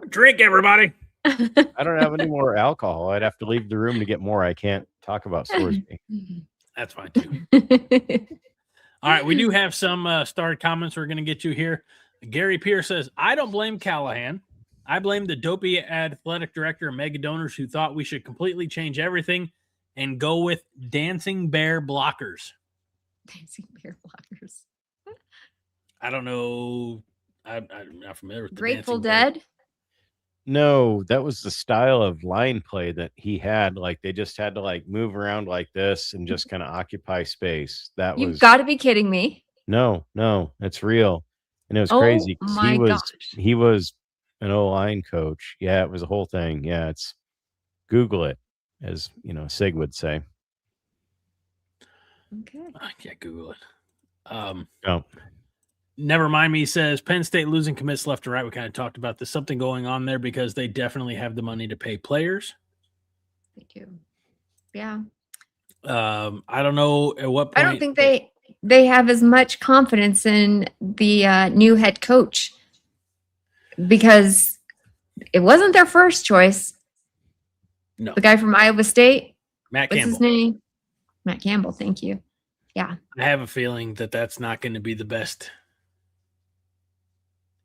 Drink, everybody. I don't have any more alcohol. I'd have to leave the room to get more. I can't talk about Sorsby. That's fine too. All right, we do have some starred comments we're going to get you here. Gary Pierce says, I don't blame Callahan. I blame the dopey athletic director and mega donors who thought we should completely change everything and go with dancing bear blockers. Dancing bear blockers. I don't know. I'm not familiar with the Grateful dancing bear. Dead. No, that was the style of line play that he had. Like they just had to like move around like this and just kind of occupy space. That You've was got to be kidding me. no, it's real. And it was Oh crazy. 'Cause my gosh. he was an O-line coach. Yeah, it was a whole thing. Yeah, it's Google it, as you know, Sig would say. Okay. I can't Google it. Oh, Never mind me says Penn State losing commits left and right. We kind of talked about this. Something going on there because they definitely have the money to pay players. They do. Yeah. I don't know at what point. I don't think they have as much confidence in the new head coach because it wasn't their first choice. No. The guy from Iowa State. Matt What's Campbell. his name? Matt Campbell. Thank you. Yeah. I have a feeling that that's not going to be the best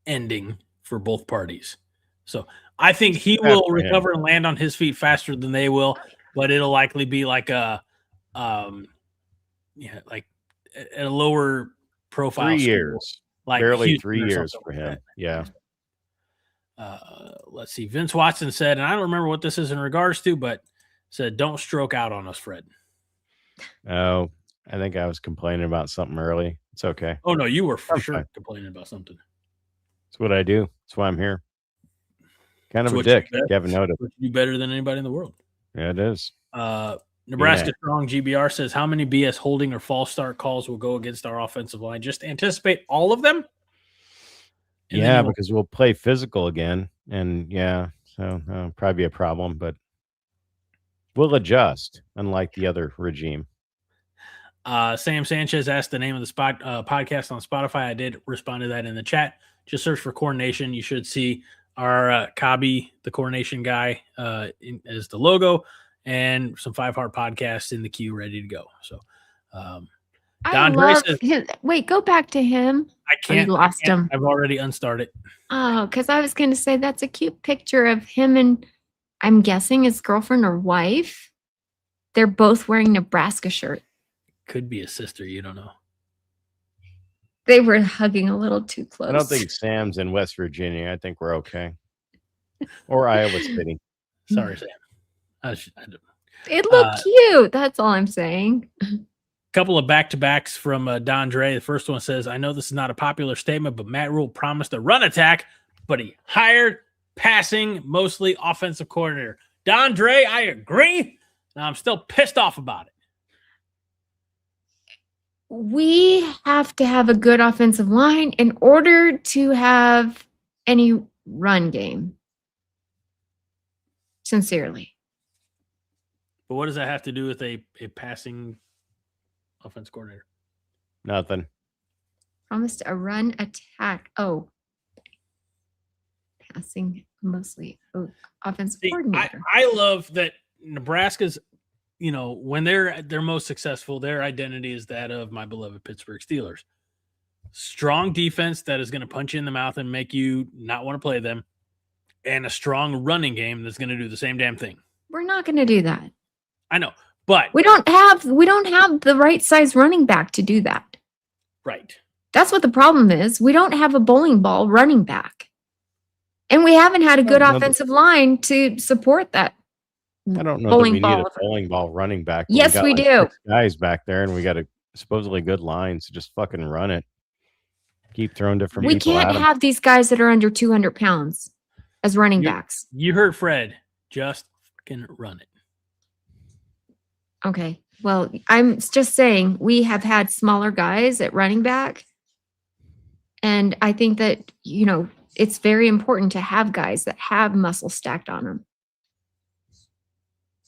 ending for both parties. So I think he will recover and land on his feet faster than they will, but it'll likely be like like at a lower profile. 3 school, years. like Barely Houston 3 or years something for like him. that. Yeah. Let's see. Vince Watson said, and I don't remember what this is in regards to, but said, "Don't stroke out on us, Fred." Oh, I think I was complaining about something early. It's okay. Oh no, you were for I'm sure fine. complaining about something. It's what I do. That's why I'm here. Kind of It's a what you dick. do If you haven't noticed. What you do better than anybody in the world. Yeah, it is. Nebraska Yeah. Strong GBR says, how many BS holding or false start calls will go against our offensive line? Just anticipate all of them. And Yeah, then because we'll play physical again. And yeah, so probably be a problem, but we'll adjust, unlike the other regime. Sam Sanchez asked the name of the podcast on Spotify. I did respond to that in the chat. Just search for Coronation. You should see our Kabi, the Coronation guy, as the logo, and some 5 Heart podcasts in the queue ready to go. So, Don Dre says, wait, go back to him. I can't. You lost him. I've already unstarted. Oh, because I was going to say that's a cute picture of him and I'm guessing his girlfriend or wife. They're both wearing Nebraska shirt. Could be a sister. You don't know. They were hugging a little too close. I don't think Sam's in West Virginia. I think we're okay. Or Iowa City. Sorry, Sam. It looked cute. That's all I'm saying. Couple of back-to-backs from Don Dre. The first one says, I know this is not a popular statement, but Matt Rule promised a run attack, but he hired passing, mostly offensive coordinator. Don Dre, I agree. Now I'm still pissed off about it. We have to have a good offensive line in order to have any run game. Sincerely. But what does that have to do with a passing offense coordinator? Nothing. Promised a run attack. Oh. Passing mostly offensive coordinator. I love that Nebraska's, when they're most successful, their identity is that of my beloved Pittsburgh Steelers. Strong defense that is going to punch you in the mouth and make you not want to play them, and a strong running game that's going to do the same damn thing. We're not going to do that. I know, but we don't have the right size running back to do that. Right. That's what the problem is. We don't have a bowling ball running back. And we haven't had a good offensive line to support that. I don't know that we need a bowling ball running back. Yes, we do. 6 guys back there, and we got a supposedly good line, so just fucking run it. Keep throwing different people at them. We can't have these guys that are under 200 pounds as running backs. You heard Fred. Just fucking run it. Okay. Well, I'm just saying we have had smaller guys at running back, And I think that, it's very important to have guys that have muscle stacked on them,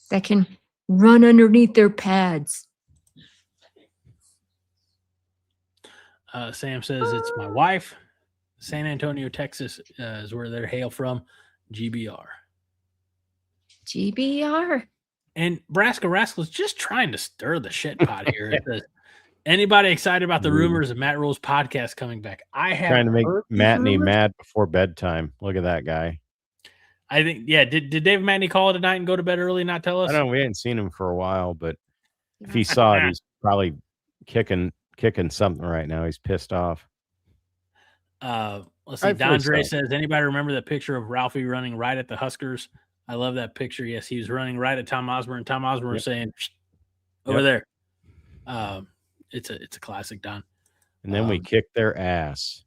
that can run underneath their pads. Sam says it's my wife. San Antonio, Texas is where they hail from. GBR. GBR. And Nebraska Rascals just trying to stir the shit pot here. It says, anybody excited about the rumors of Matt Rule's podcast coming back? I have trying to make heard these Matt and rumors. mad before bedtime. Look at that guy. I think, yeah. Did Dave Matney call it a night and go to bed early and not tell us? I don't know. We hadn't seen him for a while, but if he saw it, he's probably kicking something right now. He's pissed off. Let's see. Dondre says, anybody remember that picture of Ralphie running right at the Huskers? I love that picture. Yes, he was running right at Tom Osborne. Tom Osborne was saying, over there. It's a classic, Don. And then we kicked their ass.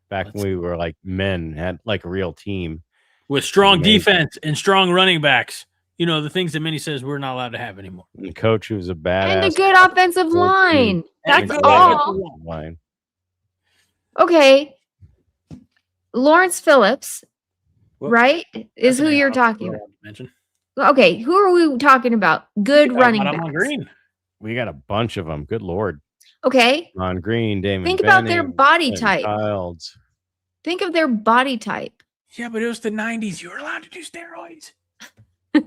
Back when we were like men, had like a real team. With strong defense and strong running backs. The things that Minnie says we're not allowed to have anymore. And the coach who was a badass. And a good offensive line. That's all. Line. Okay. Lawrence Phillips, Whoop. right? Is who you're talking about. Mention. Okay, who are we talking about? Good running backs. On Green. We got a bunch of them. Good Lord. Okay. On Green, Damon. Think about their body type. Childs. Think of their body type. Yeah, but it was the 90s. You were allowed to do steroids. I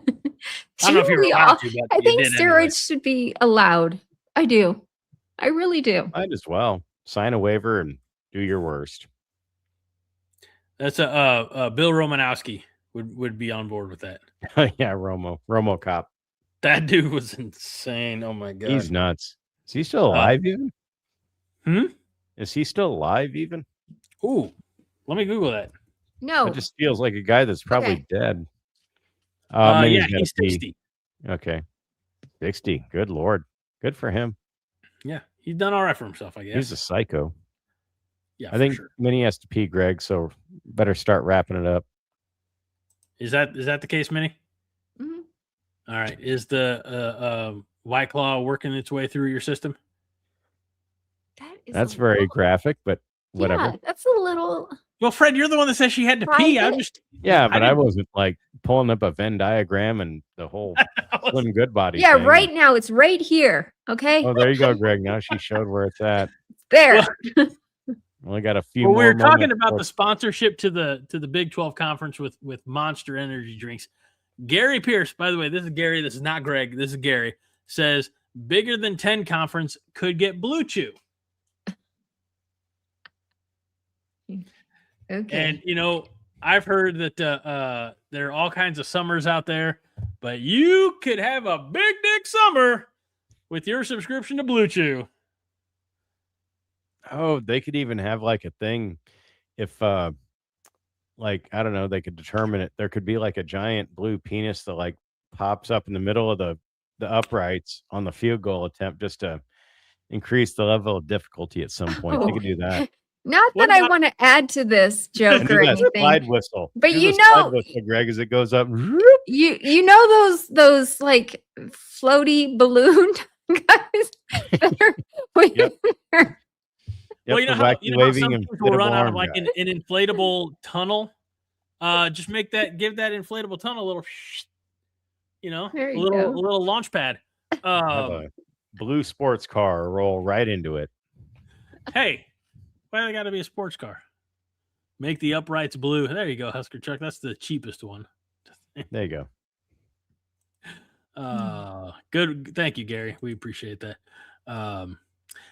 don't know if you were Truly, allowed to, but I you think did steroids anyway. should be allowed. I do. I really do. Might as well sign a waiver and do your worst. That's a Bill Romanowski would be on board with that. Yeah, Romo cop. That dude was insane. Oh my god, He's nuts. Is he still alive even? Is he still alive even? Ooh, let me Google that. No. It just feels like a guy that's probably dead. Yeah, he's 60. Okay. 60. Good Lord. Good for him. Yeah, he's done all right for himself, I guess. He's a psycho. Yeah, I think sure. Minnie has to pee, Greg, so better start wrapping it up. Is that the case, Minnie? Mhm. All right. Is the White Claw working its way through your system? That's very graphic, but whatever. Yeah, that's a little. Well, Fred, you're the one that says she had to pee. I just but I wasn't like pulling up a Venn diagram and the whole Slim Good Body. Yeah, thing. right now it's right here. Okay. Oh, there you go, Greg. Now she showed where it's at. There. Only got a few. Well, we more were talking moments about for- the sponsorship to the Big 12 conference with Monster energy drinks. Gary Pierce, by the way, this is Gary. This is not Greg. This is Gary. Says bigger than 10 conference could get Blue Chew. Okay. And I've heard that there are all kinds of summers out there, but you could have a big dick summer with your subscription to Blue Chew. Oh, they could even have like a thing if like I don't know, they could determine it. There could be like a giant blue penis that like pops up in the middle of the uprights on the field goal attempt just to increase the level of difficulty at some point. They could do that. Not that I want to add to this joke And or do that anything. slide whistle. But Do you the slide know- whistle, Greg, as it goes up. You know those like floaty balloon guys that are Yep. Well, you know the how wacky waving some and teams will run inflatable out of arm like guy. an inflatable tunnel. Just give that inflatable tunnel a little, There a you little go. a little launch pad. Have a blue sports car roll right into it. Hey, why they got to be a sports car? Make the uprights blue. There you go, Husker Chuck. That's the cheapest one. There you go. Good. Thank you, Gary. We appreciate that.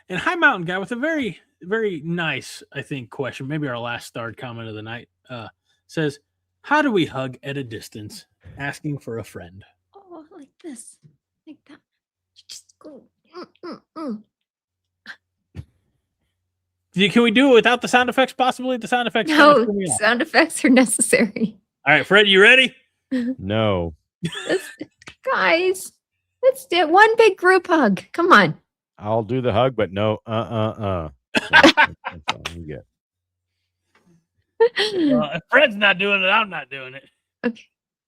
And High Mountain Guy with a very, very nice, I think, question. Maybe our last starred comment of the night says, "How do we hug at a distance?" Asking for a friend. Oh, like this, like that. Just go. Mm. Can we do it without the sound effects? Possibly the sound effects. No, kinda threw me off. sound effects are necessary. All right, Fred, you ready? No. Guys, let's do one big group hug. Come on. I'll do the hug, but no. That's all you get. If Fred's not doing it, I'm not doing it. Okay.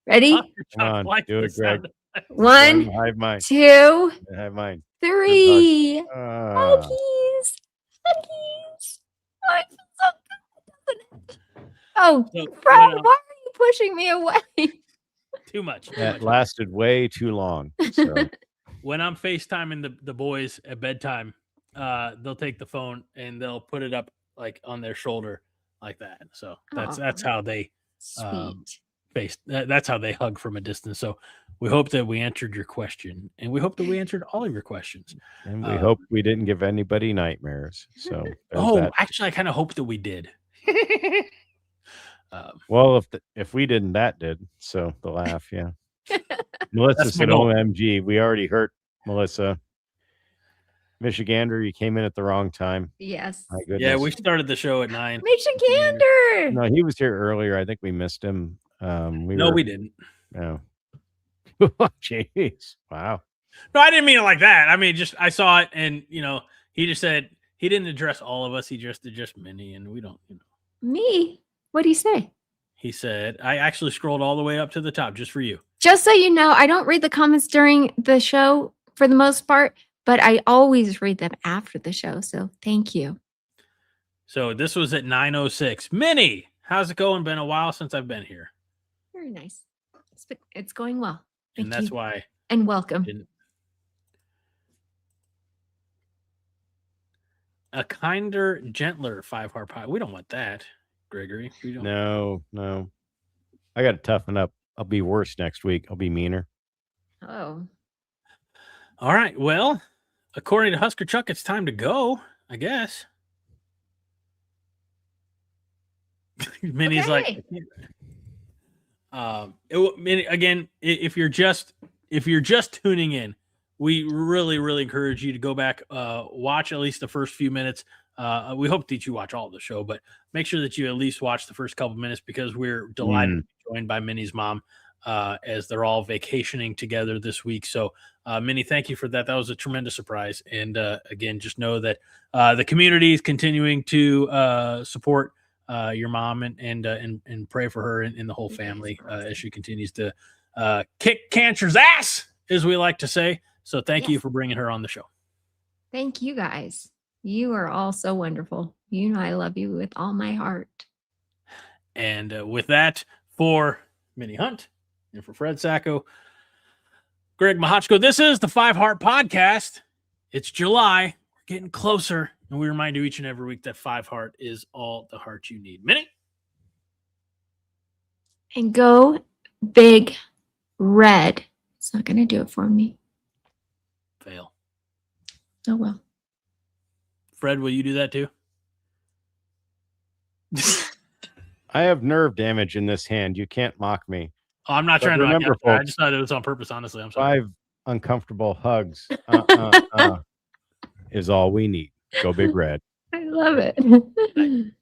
Ready? Husker Chuck Come on, likes do the it, Greg. sound effects. One, I have mine. 2, I have mine. 3. Ah. Huggies. Huggies. I feel so good, doesn't it? Oh, So, Fred, when, why are you pushing me away? too much. That lasted way too long. So When I'm FaceTiming the boys at bedtime, they'll take the phone and they'll put it up like on their shoulder like that. So that's Aw. how they Sweet. that's how they hug from a distance. So we hope that we answered your question, and we hope that we answered all of your questions. and we hope we didn't give anybody nightmares. So there's that. Actually, I kind of hope that we did. Well, if we didn't, that did. So the laugh, yeah. Melissa That's my said, goal. "OMG, we already hurt Melissa. Michigander, you came in at the wrong time. Yes. My goodness. Yeah, we started the show at 9. Michigander. No, he was here earlier. I think we missed him. We didn't. No. Jeez. Wow. No, I didn't mean it like that. I mean, just I saw it, and he just said he didn't address all of us. He just addressed Minnie, and we don't. Me? What do you say? He said, I actually scrolled all the way up to the top just for you. Just so you know, I don't read the comments during the show for the most part, but I always read them after the show. So thank you. So this was at 9:06. Minnie, how's it going? Been a while since I've been here. Very nice. It's going well. And Thank that's you. why. And welcome. A kinder, gentler 5-heart pie. We don't want that, Gregory. We don't. No. I got to toughen up. I'll be worse next week. I'll be meaner. Oh. All right. Well, according to Husker Chuck, it's time to go, I guess. Minnie's Okay. Minnie, again, if you're just tuning in, we really, really encourage you to go back, watch at least the first few minutes. We hope that you watch all of the show, but make sure that you at least watch the first couple minutes, because we're delighted to be joined by Minnie's mom as they're all vacationing together this week. So, Minnie, thank you for that. That was a tremendous surprise. And again, just know that the community is continuing to support your mom and pray for her and the whole family as she continues to kick cancer's ass, as we like to say. So thank you for bringing her on the show. Thank you guys. You are all so wonderful. You know I love you with all my heart. And with that, for Minnie Hunt and for Fred Sacco, Greg Mahochko, this is the 5-Heart Podcast. It's July. We're getting closer. And we remind you each and every week that 5-Heart is all the heart you need. Minnie? And go big red. It's not going to do it for me. Fail. Oh, well. Fred, will you do that too? I have nerve damage in this hand. You can't mock me. Oh, I'm not But trying to remember, mock you. I folks, just thought it was on purpose, honestly. I'm sorry. 5 uncomfortable hugs is all we need. Go big red. I love it.